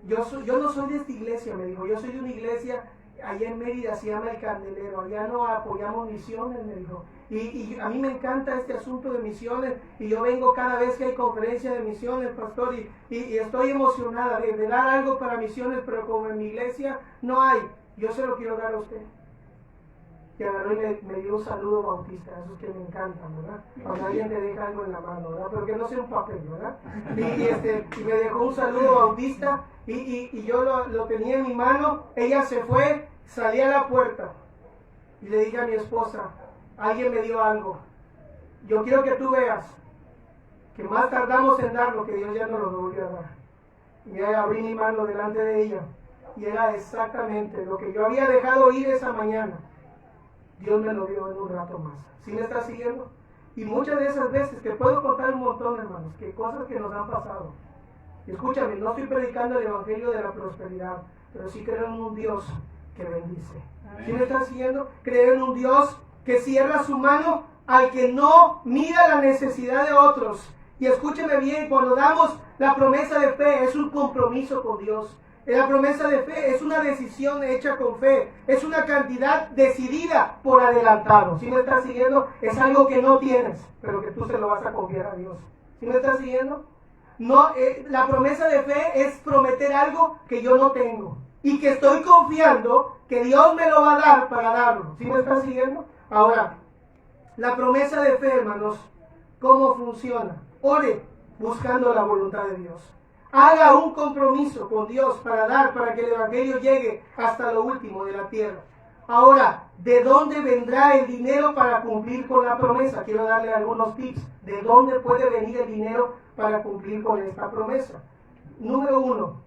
yo no soy de esta iglesia, me dijo, yo soy de una iglesia allá en Mérida, se llama El Candelero, allá no apoyamos misiones, me dijo, y a mí me encanta este asunto de misiones, y yo vengo cada vez que hay conferencia de misiones, pastor, y estoy emocionada de dar algo para misiones, pero como en mi iglesia no hay, yo se lo quiero dar a usted. Que agarró y me dio un saludo bautista, esos que me encantan, ¿verdad? Cuando alguien te deja algo en la mano, ¿verdad? Pero que no sea un papel, ¿verdad? Y me dejó un saludo bautista y yo lo tenía en mi mano, ella se fue, salí a la puerta y le dije a mi esposa, alguien me dio algo, yo quiero que tú veas que más tardamos en dar lo que Dios ya nos lo volvió a dar. Y ahí abrí mi mano delante de ella y era exactamente lo que yo había dejado ir esa mañana. Dios me lo dio en un rato más. ¿Sí me está siguiendo? Y muchas de esas veces, te puedo contar un montón, hermanos, que cosas que nos han pasado. Y escúchame, no estoy predicando el evangelio de la prosperidad, pero sí creo en un Dios que bendice. ¿Sí me está siguiendo? Creo en un Dios que cierra su mano al que no mira la necesidad de otros. Y escúcheme bien, cuando damos la promesa de fe, es un compromiso con Dios. La promesa de fe es una decisión hecha con fe, es una cantidad decidida por adelantado. ¿Sí me estás siguiendo? Es algo que no tienes, pero que tú se lo vas a confiar a Dios. ¿Sí me estás siguiendo? No, la promesa de fe es prometer algo que yo no tengo y que estoy confiando que Dios me lo va a dar para darlo. ¿Sí me estás siguiendo? Ahora, la promesa de fe, hermanos, ¿cómo funciona? Ore buscando la voluntad de Dios. Haga un compromiso con Dios para que el evangelio llegue hasta lo último de la tierra. Ahora, ¿de dónde vendrá el dinero para cumplir con la promesa? Quiero darle algunos tips. ¿De dónde puede venir el dinero para cumplir con esta promesa? Número 1,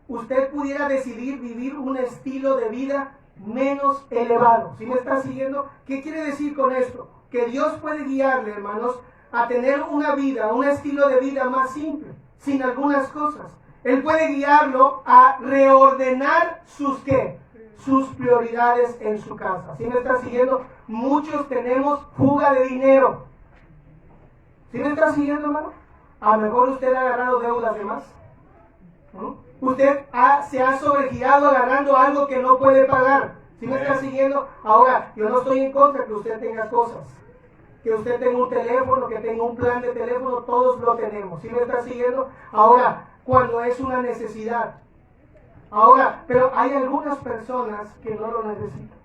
usted pudiera decidir vivir un estilo de vida menos elevado. ¿Sí me está siguiendo? ¿Qué quiere decir con esto? Que Dios puede guiarle, hermanos, a tener una vida, un estilo de vida más simple, sin algunas cosas. Él puede guiarlo a reordenar sus prioridades en su casa. ¿Sí me está siguiendo? Muchos tenemos fuga de dinero. ¿Sí me está siguiendo, hermano? A lo mejor usted ha agarrado deudas de más. Usted se ha sobregirado agarrando algo que no puede pagar. ¿Sí me está siguiendo? Ahora, yo no estoy en contra que usted tenga cosas. Que usted tenga un teléfono, que tenga un plan de teléfono, todos lo tenemos. ¿Sí me está siguiendo? Ahora, cuando es una necesidad. Ahora, pero hay algunas personas que no lo necesitan.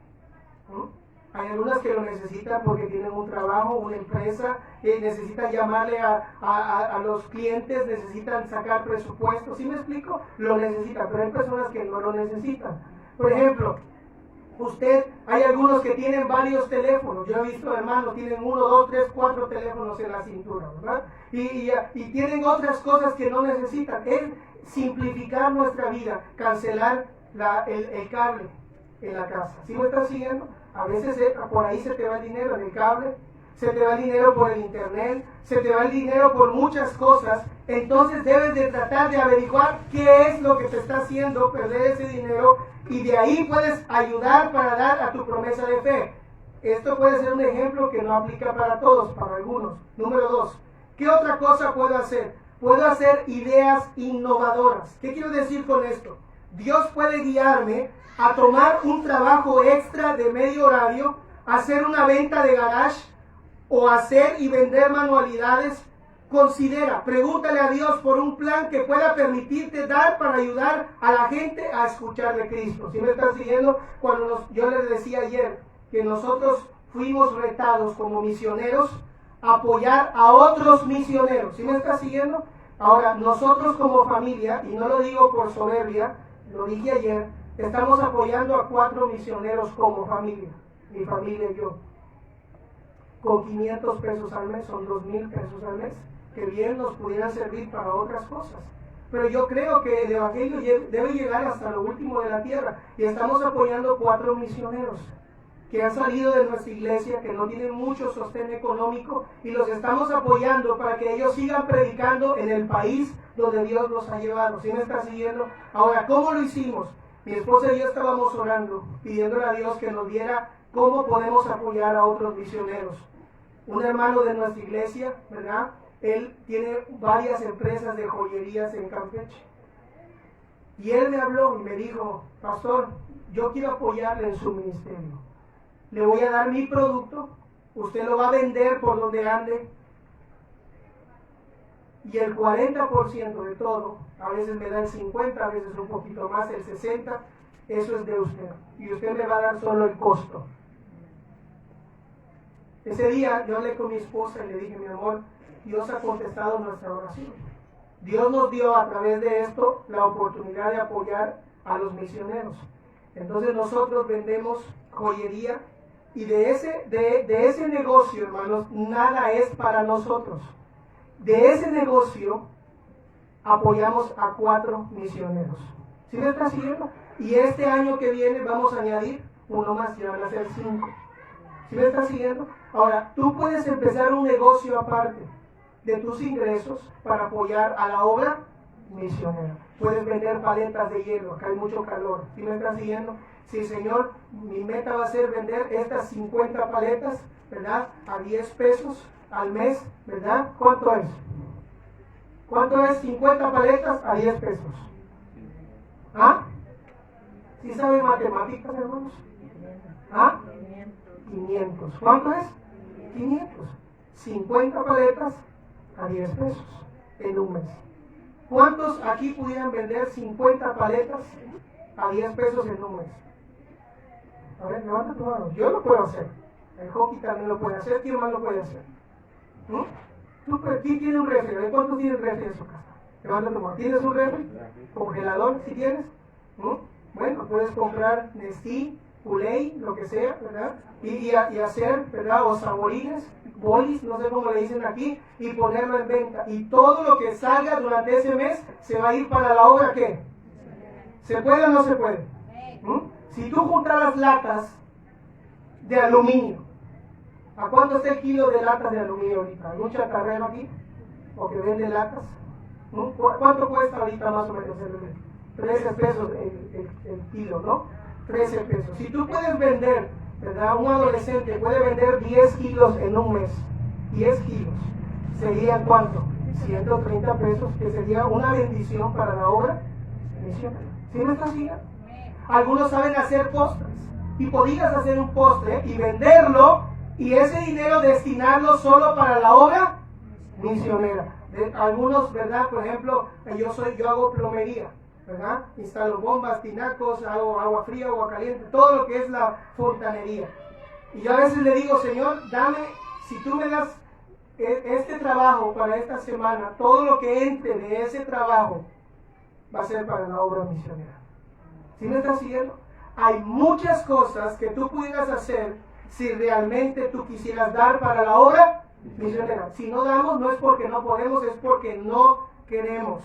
Hay algunas que lo necesitan porque tienen un trabajo, una empresa, necesitan llamarle a los clientes, necesitan sacar presupuestos. ¿Sí me explico? Lo necesitan, pero hay personas que no lo necesitan. Por ejemplo, hay algunos que tienen varios teléfonos. Yo he visto hermanos, tienen 1, 2, 3, 4 teléfonos en la cintura, ¿verdad? Y tienen otras cosas que no necesitan. Es simplificar nuestra vida, cancelar el cable en la casa. ¿Sí me estás siguiendo? A veces por ahí se te va el dinero en el cable, se te va el dinero por el internet, se te va el dinero por muchas cosas. Entonces debes de tratar de averiguar qué es lo que te está haciendo perder ese dinero y de ahí puedes ayudar para dar a tu promesa de fe. Esto puede ser un ejemplo que no aplica para todos, para algunos. Número 2, ¿qué otra cosa puedo hacer? Puedo hacer ideas innovadoras. ¿Qué quiero decir con esto? Dios puede guiarme a tomar un trabajo extra de medio horario, hacer una venta de garage o hacer y vender manualidades. Pregúntale a Dios por un plan que pueda permitirte dar para ayudar a la gente a escuchar de Cristo. ¿Sí me están siguiendo? Yo les decía ayer que nosotros fuimos retados como misioneros a apoyar a otros misioneros. ¿Sí me están siguiendo? Ahora, nosotros como familia, y no lo digo por soberbia, lo dije ayer, estamos apoyando a 4 misioneros como familia, mi familia y yo, con 500 pesos al mes, son 2,000 pesos al mes, que bien nos pudieran servir para otras cosas. Pero yo creo que el evangelio debe llegar hasta lo último de la tierra, y estamos apoyando 4 misioneros que han salido de nuestra iglesia, que no tienen mucho sostén económico, y los estamos apoyando para que ellos sigan predicando en el país donde Dios los ha llevado. ¿Sí me está siguiendo? Ahora, ¿cómo lo hicimos? Mi esposa y yo estábamos orando, pidiéndole a Dios que nos diera cómo podemos apoyar a otros misioneros. Un hermano de nuestra iglesia, ¿verdad?, Él tiene varias empresas de joyerías en Campeche. Y él me habló y me dijo, pastor, yo quiero apoyarle en su ministerio. Le voy a dar mi producto, usted lo va a vender por donde ande. Y el 40% de todo, a veces me da el 50%, a veces un poquito más, el 60%, eso es de usted. Y usted me va a dar solo el costo. Ese día yo hablé con mi esposa y le dije, mi amor, Dios ha contestado nuestra oración. Dios nos dio a través de esto la oportunidad de apoyar a los misioneros. Entonces nosotros vendemos joyería y de ese negocio, hermanos, nada es para nosotros. De ese negocio apoyamos a 4 misioneros. ¿Sí me está siguiendo? Y este año que viene vamos a añadir uno más, ya van a ser 5. ¿Sí me está siguiendo? Ahora, tú puedes empezar un negocio aparte de tus ingresos para apoyar a la obra misionera. Puedes vender paletas de hielo, acá hay mucho calor. ¿Sí me está siguiendo? Sí, Señor, mi meta va a ser vender estas 50 paletas, ¿verdad? A 10 pesos al mes, ¿verdad? ¿Cuánto es? ¿Cuánto es 50 paletas a 10 pesos? ¿Ah? ¿Sí saben matemáticas, hermanos? ¿Ah? 500. ¿Cuánto es? 500. 50 paletas a 10 pesos en un mes. ¿Cuántos aquí pudieran vender 50 paletas a 10 pesos en un mes? A ver, levanta tu mano. Yo lo puedo hacer. El hockey también lo puede hacer. ¿Quién más lo puede hacer? ¿Quién tiene un refri? ¿Cuántos tienen refri en su casa? Levanta tu mano. ¿Tienes un refri? ¿Congelador? ¿Sí tienes? Bueno, puedes comprar Nestí, Uley, lo que sea, ¿verdad? Y hacer, ¿verdad? O saborines, bolis, no sé cómo le dicen aquí, y ponerlo en venta. Y todo lo que salga durante ese mes se va a ir para la obra, ¿qué? ¿Se puede o no se puede? Si tú juntaras latas de aluminio, ¿a cuánto está el kilo de latas de aluminio ahorita? ¿Hay un chatarrero aquí? ¿O que vende latas? ¿Cuánto cuesta ahorita más o menos? 13 pesos el kilo, ¿no? 13 pesos. Si tú puedes vender, ¿verdad? Un adolescente puede vender 10 kilos en un mes. 10 kilos. ¿Serían cuánto? 130 pesos, que sería una bendición para la obra misionera. ¿Sí me estás siguiendo? Algunos saben hacer postres. Y podrías hacer un postre y venderlo y ese dinero destinarlo solo para la obra misionera. Algunos, ¿verdad? Por ejemplo, yo hago plomería, ¿verdad? Instalo bombas, tinacos, hago agua fría, agua caliente, todo lo que es la fontanería. Y yo a veces le digo, Señor, dame, si tú me das este trabajo para esta semana, todo lo que entre de ese trabajo va a ser para la obra misionera. ¿Sí me estás siguiendo? Hay muchas cosas que tú pudieras hacer si realmente tú quisieras dar para la obra misionera. Si no damos, no es porque no podemos, es porque no queremos.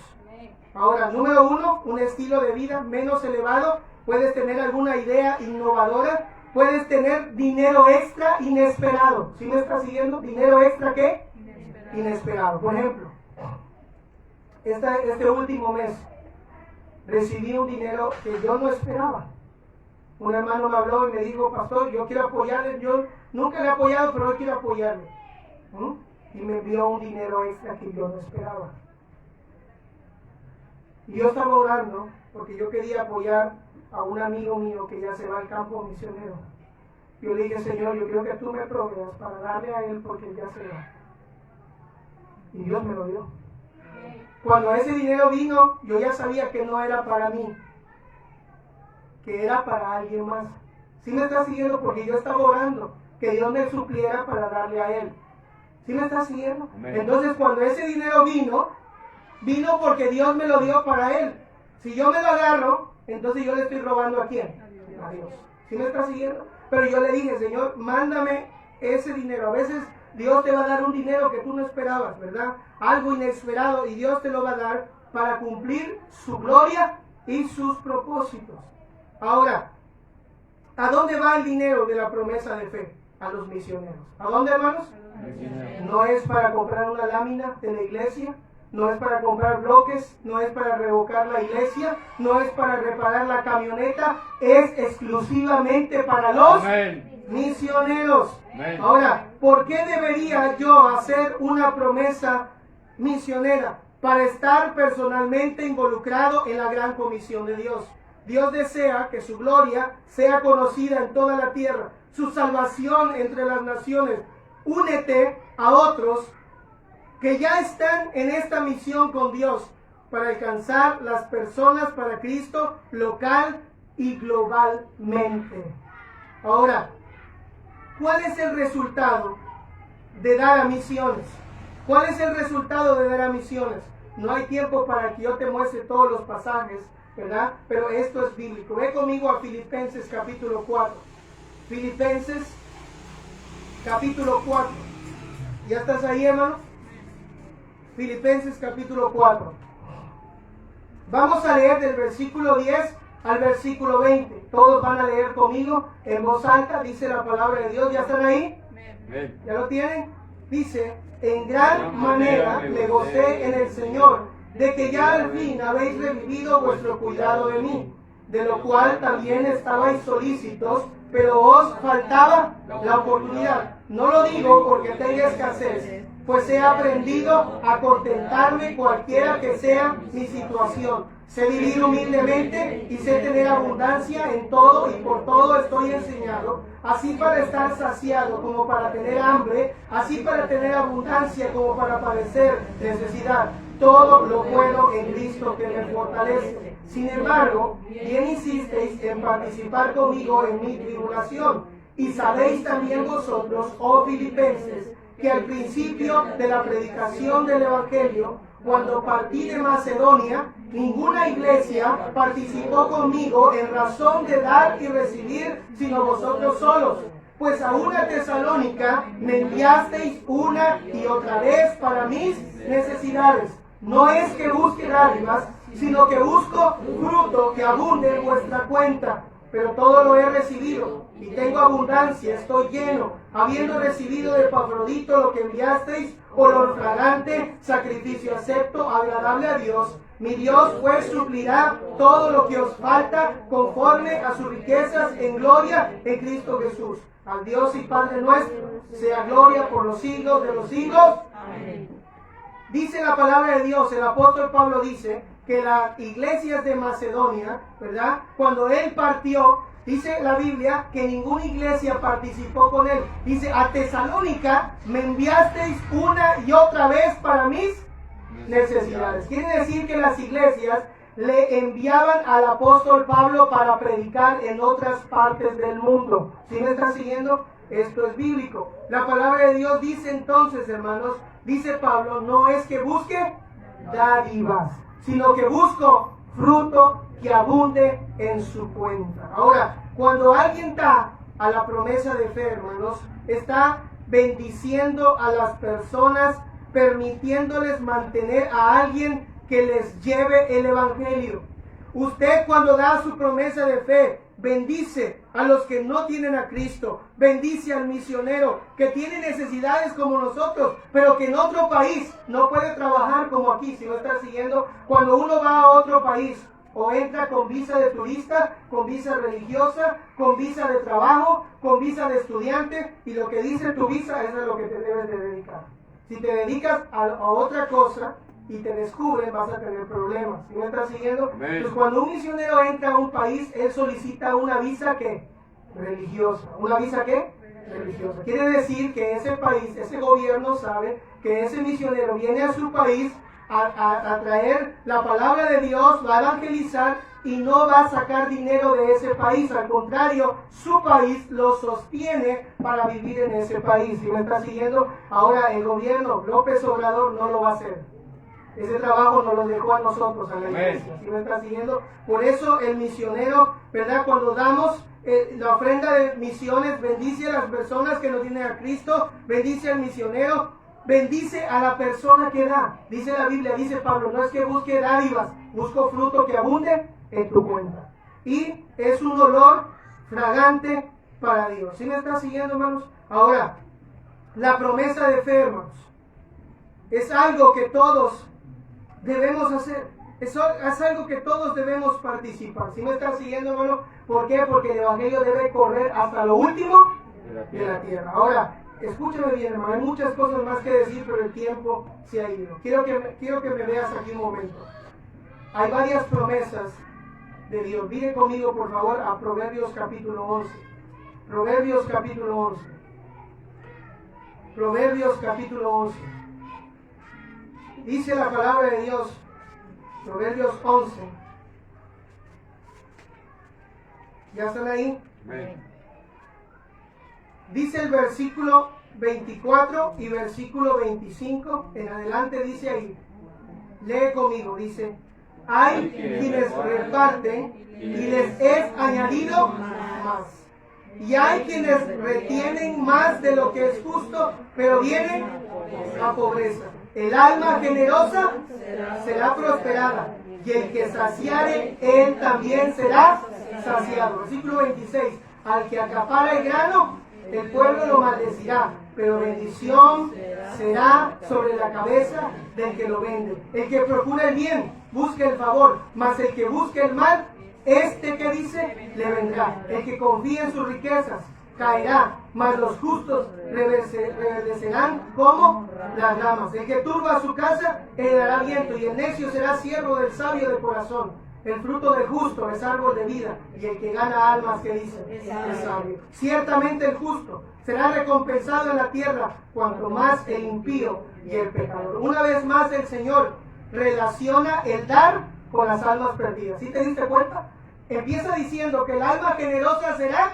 Ahora, número 1, un estilo de vida menos elevado. Puedes tener alguna idea innovadora. Puedes tener dinero extra inesperado. ¿Sí me estás siguiendo? ¿Dinero extra qué? Inesperado. Por ejemplo, este último mes recibí un dinero que yo no esperaba. Un hermano me habló y me dijo, pastor, yo quiero apoyarle. Yo nunca le he apoyado, pero hoy quiero apoyarle. Y me envió un dinero extra que yo no esperaba. Y yo estaba orando porque yo quería apoyar a un amigo mío que ya se va al campo misionero. Yo le dije, Señor, yo quiero que tú me proveas para darle a él porque él ya se va. Y Dios me lo dio. Cuando ese dinero vino, yo ya sabía que no era para mí, que era para alguien más. ¿Sí me está siguiendo? Porque yo estaba orando que Dios me supliera para darle a él. ¿Sí me está siguiendo? Amén. Entonces cuando ese dinero vino porque Dios me lo dio para él. Si yo me lo agarro, entonces yo le estoy robando ¿a quién? A Dios. ¿Sí me está siguiendo? Pero yo le dije, Señor, mándame ese dinero. A veces Dios te va a dar un dinero que tú no esperabas, ¿verdad? Algo inesperado, y Dios te lo va a dar para cumplir su gloria y sus propósitos. Ahora, ¿a dónde va el dinero de la promesa de fe? A los misioneros. ¿A dónde, hermanos? No es para comprar una lámina de la iglesia, no es para comprar bloques, no es para revocar la iglesia, no es para reparar la camioneta, es exclusivamente para los misioneros. Ahora, ¿por qué debería yo hacer una promesa misionera para estar personalmente involucrado en la gran comisión de Dios. Dios desea que su gloria sea conocida en toda la tierra, su salvación entre las naciones. Únete a otros que ya están en esta misión con Dios para alcanzar las personas para Cristo local y globalmente. Ahora, ¿cuál es el resultado de dar a misiones? ¿Cuál es el resultado de dar a misiones? No hay tiempo para que yo te muestre todos los pasajes, ¿verdad? Pero esto es bíblico. Ve conmigo a Filipenses capítulo 4. Filipenses capítulo 4. ¿Ya estás ahí, hermano? Filipenses capítulo 4. Vamos a leer del versículo 10 al versículo 20. Todos van a leer conmigo en voz alta. Dice la palabra de Dios. ¿Ya están ahí? Amén. ¿Ya lo tienen? Dice: en gran manera me gocé en el Señor, de que ya al fin habéis revivido vuestro cuidado de mí, de lo cual también estabais solícitos, pero os faltaba la oportunidad. No lo digo porque tenga escasez, pues he aprendido a contentarme cualquiera que sea mi situación. Sé vivir humildemente y sé tener abundancia en todo, y por todo estoy enseñado, así para estar saciado como para tener hambre, así para tener abundancia como para padecer necesidad. Todo lo puedo en Cristo que me fortalece. Sin embargo, bien hicisteis en participar conmigo en mi tribulación. Y sabéis también vosotros, oh Filipenses, que al principio de la predicación del Evangelio, cuando partí de Macedonia, ninguna iglesia participó conmigo en razón de dar y recibir, sino vosotros solos. Pues a una Tesalónica me enviasteis una y otra vez para mis necesidades. No es que busque dádivas, sino que busco fruto que abunde en vuestra cuenta. Pero todo lo he recibido y tengo abundancia, estoy lleno, habiendo recibido de Epafrodito lo que enviasteis, olor fragante, sacrificio acepto, agradable a Dios. Mi Dios pues suplirá todo lo que os falta conforme a sus riquezas en gloria en Cristo Jesús. Al Dios y Padre nuestro sea gloria por los siglos de los siglos. Amén. Dice la palabra de Dios, el apóstol Pablo dice que las iglesias de Macedonia, ¿verdad? Cuando él partió, dice la Biblia que ninguna iglesia participó con él. Dice: a Tesalónica me enviasteis una y otra vez para mis necesidades. Quiere decir que las iglesias le enviaban al apóstol Pablo para predicar en otras partes del mundo. ¿Sí me están siguiendo? Esto es bíblico. La palabra de Dios dice entonces, hermanos, dice Pablo, no es que busque dádivas, sino que busco fruto que abunde en su cuenta. Ahora, cuando alguien da a la promesa de fe, hermanos, está bendiciendo a las personas, permitiéndoles mantener a alguien que les lleve el evangelio. Usted, cuando da su promesa de fe, bendice a los que no tienen a Cristo, bendice al misionero que tiene necesidades como nosotros, pero que en otro país no puede trabajar como aquí. Si no está siguiendo, cuando uno va a otro país, o entra con visa de turista, con visa religiosa, con visa de trabajo, con visa de estudiante, y lo que dice tu visa es a lo que te debes de dedicar. Si te dedicas a otra cosa y te descubren, vas a tener problemas. ¿Sí me estás siguiendo? Entonces, cuando un misionero entra a un país, él solicita una visa ¿qué? Religiosa. ¿Una visa qué? Religiosa. Quiere decir que ese país, ese gobierno sabe que ese misionero viene a su país a traer la palabra de Dios, va a evangelizar y no va a sacar dinero de ese país. Al contrario, su país lo sostiene para vivir en ese país. ¿Sí me está siguiendo? Ahora el gobierno, López Obrador, no lo va a hacer. Ese trabajo nos lo dejó a nosotros, a la iglesia. ¿Sí me está siguiendo? Por eso el misionero, ¿verdad? Cuando damos la ofrenda de misiones, bendice a las personas que no tienen a Cristo, bendice al misionero, bendice a la persona que da. Dice la Biblia, dice Pablo, no es que busque dádivas, busco fruto que abunde en tu cuenta. Y es un olor fragante para Dios. ¿Sí me está siguiendo, hermanos? Ahora, la promesa de fe, hermanos, es algo que todos debemos hacer. Es algo que todos debemos participar. ¿Sí me están siguiendo, hermano? ¿Por qué? Porque el evangelio debe correr hasta lo último de la tierra. Ahora, escúchame bien, hermano, hay muchas cosas más que decir, pero el tiempo se ha ido. Quiero que me veas aquí un momento. Hay varias promesas de Dios. Mire conmigo, por favor, a Proverbios capítulo 11. Proverbios capítulo 11. Proverbios capítulo 11. Dice la palabra de Dios, Proverbios 11. ¿Ya están ahí? Amén. Dice el versículo 24 y versículo 25 en adelante, dice ahí, lee conmigo, dice: hay quienes reparten y les es añadido más. Y hay quienes retienen más de lo que es justo, pero vienen a pobreza. El alma generosa será prosperada, y el que saciare, él también será saciado. Versículo 26. Al que acapara el grano, el pueblo lo maldecirá, pero bendición será sobre la cabeza del que lo vende. El que procura el bien, busque el favor, mas el que busque el mal, este que dice, le vendrá. El que confía en sus riquezas caerá, mas los justos reverdecerán como las ramas. El que turba su casa heredará viento, y el necio será siervo del sabio de corazón. El fruto del justo es árbol de vida, y el que gana almas, que dice, es sabio. Ciertamente el justo será recompensado en la tierra, cuanto más el impío y el pecador. Una vez más el Señor relaciona el dar con las almas perdidas. ¿Sí te diste cuenta? Empieza diciendo que el alma generosa será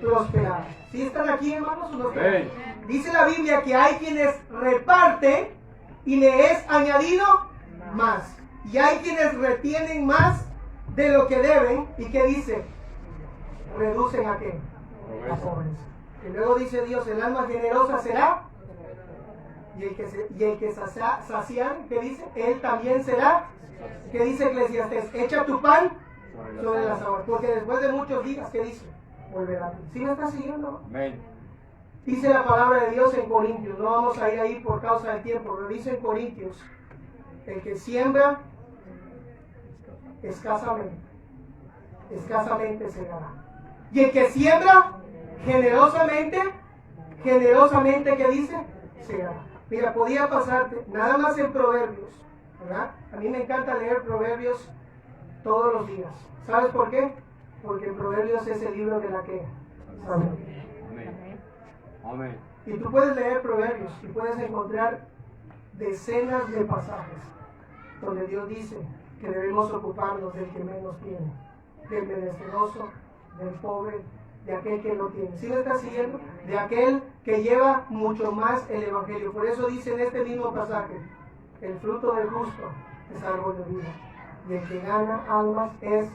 prosperada. ¿Sí están aquí, hermanos? ¿No? Dice la Biblia que hay quienes reparten y le es añadido más. Y hay quienes retienen más de lo que deben. ¿Y qué dice? Reducen ¿a qué? A pobreza. Y luego dice Dios, el alma generosa será, y el que saciar, ¿qué dice? Él también será. ¿Qué dice Eclesiastés? Echa tu pan sobre las aguas, porque después de muchos días, ¿qué dice? Volverá. ¿Sí me está siguiendo? Amén. Dice la palabra de Dios en Corintios, no vamos a ir ahí por causa del tiempo, pero dice en Corintios, el que siembra escasamente segará. Y el que siembra generosamente, ¿qué dice? Segará. Mira, podía pasarte nada más en Proverbios, ¿verdad? A mí me encanta leer Proverbios todos los días. ¿Sabes por qué? Porque en Proverbios es el libro de la queja. Amén. Amén. Y tú puedes leer Proverbios y puedes encontrar decenas de pasajes donde Dios dice que debemos ocuparnos del que menos tiene, del menesteroso, del pobre, de aquel que no tiene. ¿Sí me estás siguiendo? De aquel que lleva mucho más el Evangelio. Por eso dice en este mismo pasaje, el fruto del justo es árbol de vida, y el que gana almas es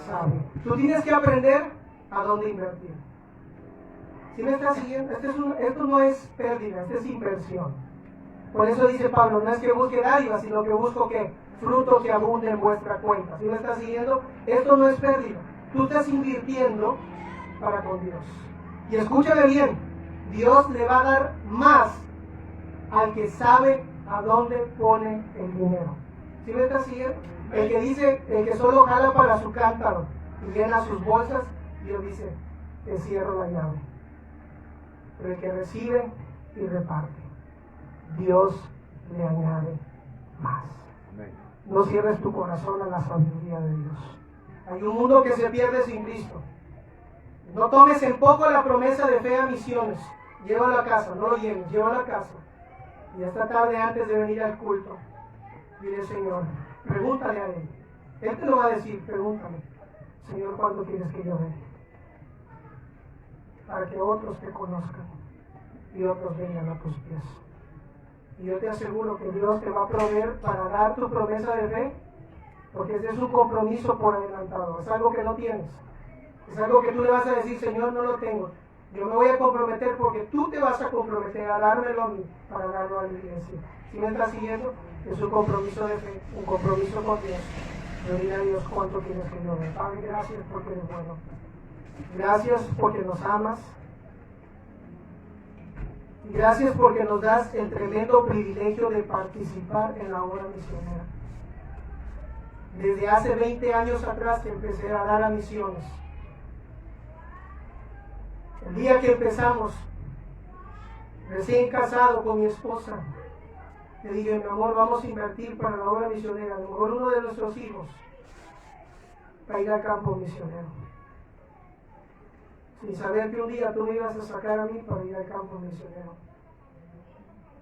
sabio. Tú tienes que aprender a dónde invertir. ¿Sí me estás siguiendo? Esto no es pérdida, esto es inversión. Por eso dice Pablo, no es que busque dádivas, sino que busco que fruto que abunde en vuestra cuenta. ¿Sí me estás siguiendo? Esto no es pérdida. Tú estás invirtiendo para con Dios. Y escúchame bien, Dios le va a dar más al que sabe a dónde pone el dinero. ¿Sí me estás siguiendo? El que dice, el que solo jala para su cántaro y llena sus bolsas, Dios dice, te cierro la llave. Pero el que recibe y reparte, Dios le añade más. No cierres tu corazón a la sabiduría de Dios. Hay un mundo que se pierde sin Cristo. No tomes en poco la promesa de fe a misiones. Llévalo a casa, no lo lleves, llévalo a casa. Y esta tarde, antes de venir al culto, dile, Señor, pregúntale a Él. Él te lo va a decir, pregúntale, Señor, ¿cuánto quieres que yo dé? Para que otros te conozcan y otros vengan a tus pies. Y yo te aseguro que Dios te va a proveer para dar tu promesa de fe, porque ese es un compromiso por adelantado, es algo que no tienes. Es algo que tú le vas a decir, Señor, no lo tengo. Yo me voy a comprometer porque tú te vas a comprometer a dármelo a mí para darlo a la iglesia. Si me estás siguiendo, es un compromiso de fe, un compromiso con Dios. Yo diré a Dios cuánto quieres que yo dé. Padre, gracias porque eres bueno. Gracias porque nos amas. Y gracias porque nos das el tremendo privilegio de participar en la obra misionera. Desde hace 20 años atrás que empecé a dar a misiones. El día que empezamos, Recién casado con mi esposa, le dije, mi amor, vamos a invertir para la obra misionera. A lo mejor uno de nuestros hijos va a ir al campo misionero. Sin saber que un día tú me ibas a sacar a mí para ir al campo misionero.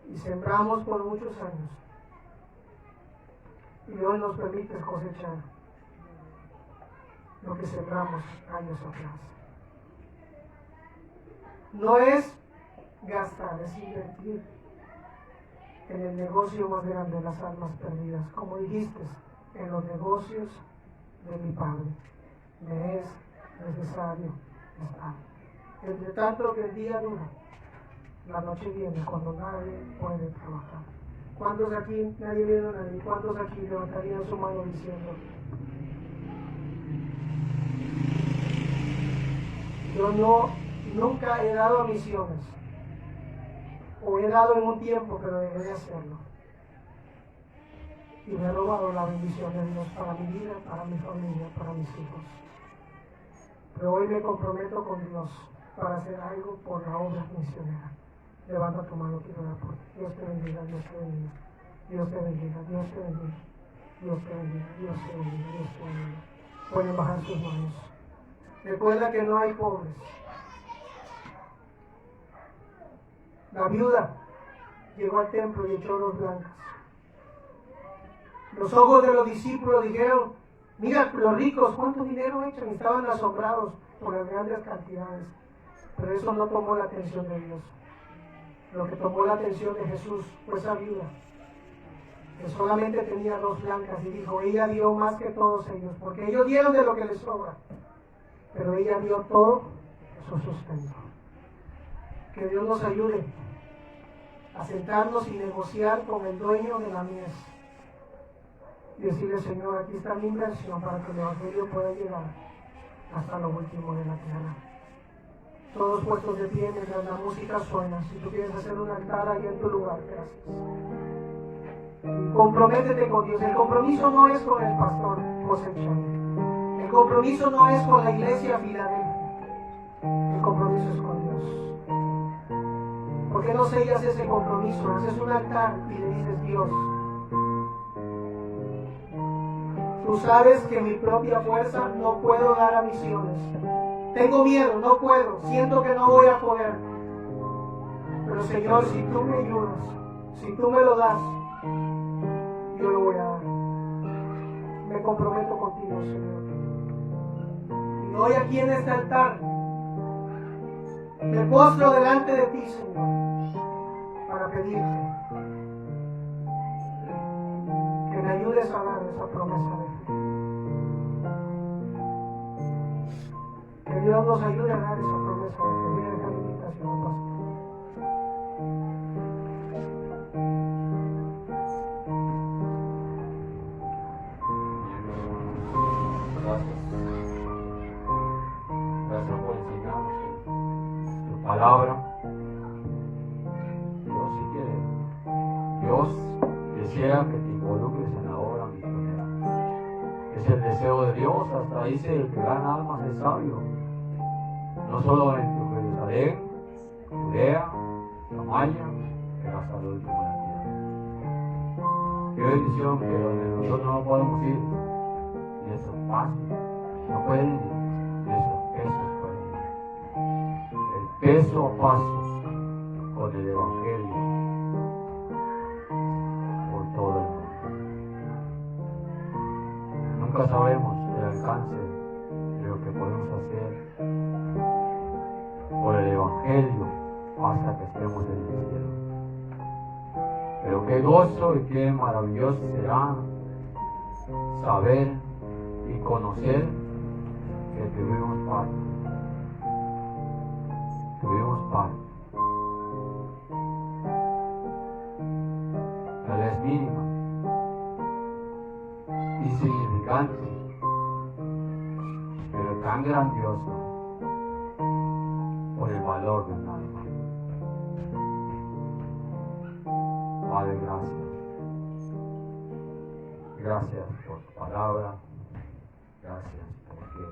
Y sembramos por muchos años. Y hoy nos permite cosechar lo que sembramos años atrás. No es gastar, es invertir en el negocio más grande de las almas perdidas. Como dijiste, en los negocios de mi Padre. Me es necesario estar. Entre tanto que el día dura, la noche viene cuando nadie puede trabajar. ¿Cuántos aquí, nadie viene a nadie? ¿Cuántos aquí levantarían su mano diciendo, yo nunca he dado a misiones, o he dado en un tiempo, pero dejé de hacerlo, y me he robado la bendición de Dios para mi vida, para mi familia, para mis hijos? Pero hoy me comprometo con Dios para hacer algo por la obra misionera. Levanta tu mano, quiero orar por ti. Dios te bendiga, Dios te bendiga, Dios te bendiga, Dios te bendiga, Dios te bendiga, Dios te bendiga, Dios te bendiga. Pueden bajar sus manos. Recuerda que no hay pobres. La viuda llegó al templo y echó dos blancas. Los ojos de los discípulos dijeron, mira los ricos, ¿cuánto dinero echan? Y estaban asombrados por las grandes cantidades. Pero eso no tomó la atención de Dios. Lo que tomó la atención de Jesús fue esa viuda, que solamente tenía dos blancas, y dijo, ella dio más que todos ellos, porque ellos dieron de lo que les sobra, pero ella dio todo su sustento. Que Dios nos ayude a sentarnos y negociar con el dueño de la mies y decirle, Señor, aquí está mi inversión para que el Evangelio pueda llegar hasta lo último de la tierra. Todos puestos de pie mientras la música suena. Si tú quieres hacer un altar ahí en tu lugar, gracias. Comprométete con Dios. El compromiso no es con el pastor José Chávez. El compromiso no es con la iglesia Filadelfia. El compromiso es con Dios. ¿Por qué no sellas ese compromiso? Haces un altar y le dices, Dios, tú sabes que en mi propia fuerza no puedo dar a misiones. Tengo miedo, no puedo, siento que no voy a poder. Pero Señor, si tú me ayudas, si tú me lo das, yo lo voy a dar. Me comprometo contigo, Señor. Y hoy aquí en este altar, me postro delante de ti, Señor, para pedirte que me ayudes a dar esa promesa de fe. Que Dios nos ayude a dar esa promesa de fe. Voy a dejar la invitación, pastor. Gracias por enseñarnos tu palabra. Dios, si quiere, Dios desea que te involucres en la obra misionera. Es el deseo de Dios. Hasta dice, el que gana almas es sabio. No solo en Jerusalén, Judea, Samaria, pero hasta el último de la tierra. Qué bendición que donde nosotros no podemos ir, y esos pasos no pueden ir, y esos pesos pueden ir. El peso a paso con el Evangelio por todo el mundo. Nunca sabemos el alcance de lo que podemos hacer por el Evangelio hasta que estemos en el cielo. Pero qué gozo y qué maravilloso será saber y conocer que tuvimos parte. Tuvimos parte. Tal vez mínima, insignificante, pero tan grandioso por el valor de un alma. Padre, gracias. Gracias por tu palabra. Gracias porque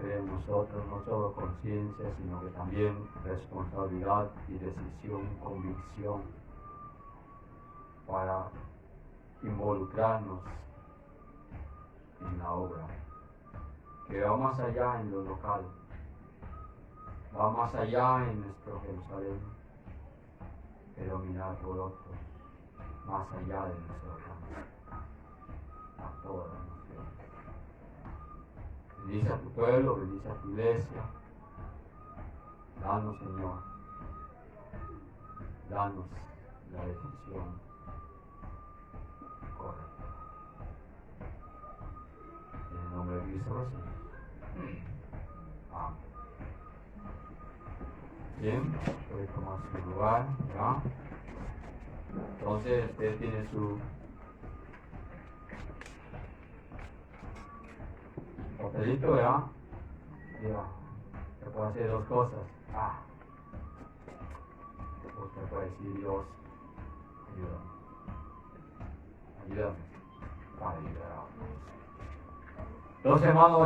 cree en nosotros no solo conciencia, sino que también responsabilidad y decisión, convicción para involucrarnos en la obra, que va más allá en lo local, va más allá en nuestro Jerusalén, pero mirar por otros, más allá de nosotros, a toda la nación. Bendice a tu pueblo, bendice a tu iglesia. Danos, Señor, danos la decisión correcta. En el nombre de Cristo Jesús. Amén. Bien, puede tomar su lugar, ¿ya? Entonces usted tiene su papelito, ¿verdad? Mira, se puede hacer dos cosas. Usted puede decir, Dios, ayúdame para ayudar a otros. Entonces, hermanos,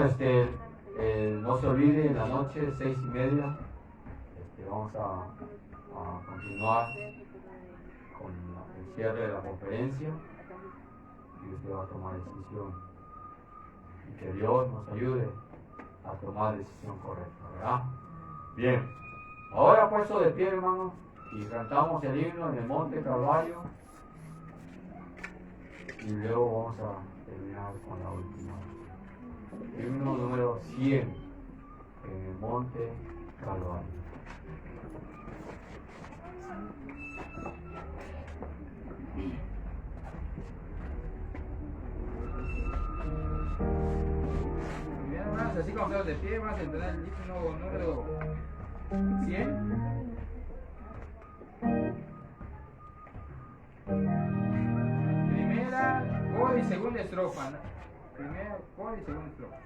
no se olvide, en la noche, 6:30, vamos a continuar con el cierre de la conferencia y usted va a tomar decisión. Y que Dios nos ayude a tomar decisión correcta, ¿verdad? Bien, ahora puesto de pie, hermanos, y cantamos el himno en el Monte Calvario y luego vamos a terminar con la última. Himno número 100 en el Monte Calvario. Bien, hermanos, así como estamos de pie, vamos a entrar el himno número 100. Primera, coro y segunda estrofa, ¿no? Primera, coro y segunda estrofa.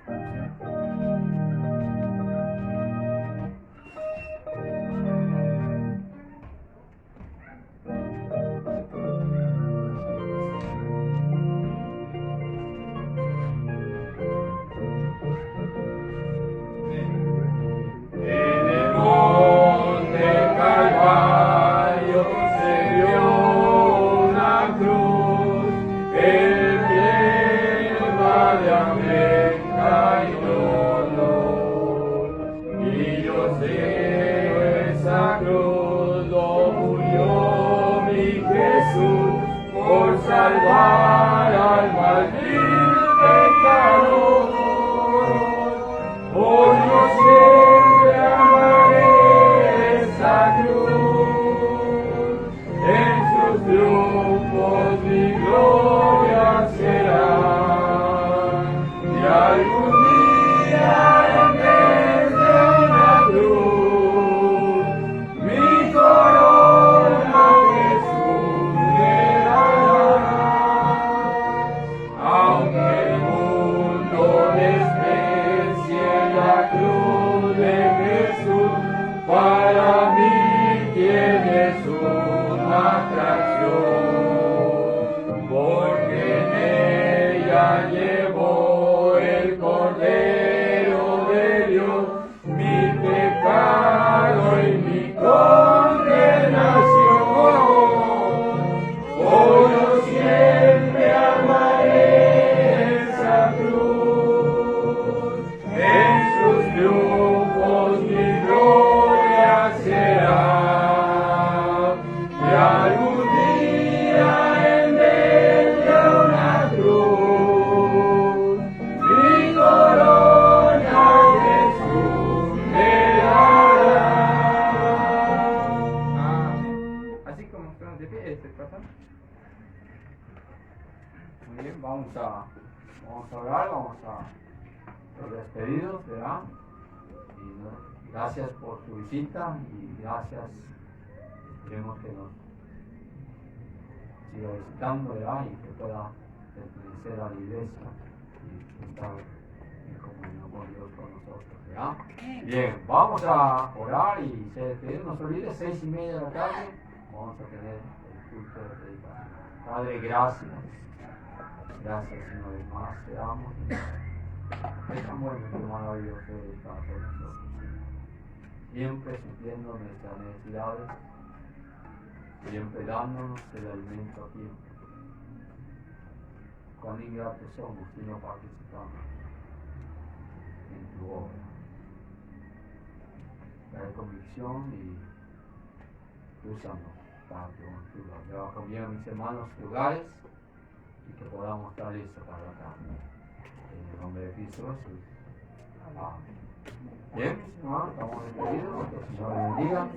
Salvar al mal pecador, oh, yo siempre amaré esa cruz, en sus triunfos mi gloria será, y algún día en vez de una cruz, mi corona Jesús me dará. Aunque el mundo desprecie la cruz de Jesús, para mí tienes una atracción, porque en ella llevó el Cordero de Dios mi pecado y mi condenación. Oh, yo siempre amaré esa cruz, en sus triunfos mi gloria será, y algún día en vez de una cruz, mi corona Jesús me dará. Así como estamos de pie, pasa. Muy bien, vamos a orar, vamos a los despedidos, ¿verdad? Y gracias por su visita y gracias, esperemos que nos siga visitando, ¿verdad? Y que pueda pertenecer a la iglesia y estar en comunión con Dios con nosotros, ¿verdad? Bien, vamos a orar y se despedimos, no se olvide, 6:30 de la tarde, vamos a tener el culto de predicación. Padre, gracias. Gracias una vez más, te damos. Es tan bueno y maravilloso estar con nosotros. Siempre supliendo nuestras necesidades, siempre dándonos el alimento a tiempo. Cuán ingratos somos si no participamos en tu obra. Trae convicción y úsanos para tu honra. Yo conviene a mis hermanos lugares y que podamos estar listos para acá. En el nombre de Cristo Jesús. Amén. Bien, hermanos, estamos despedidos. Que el Señor les bendiga.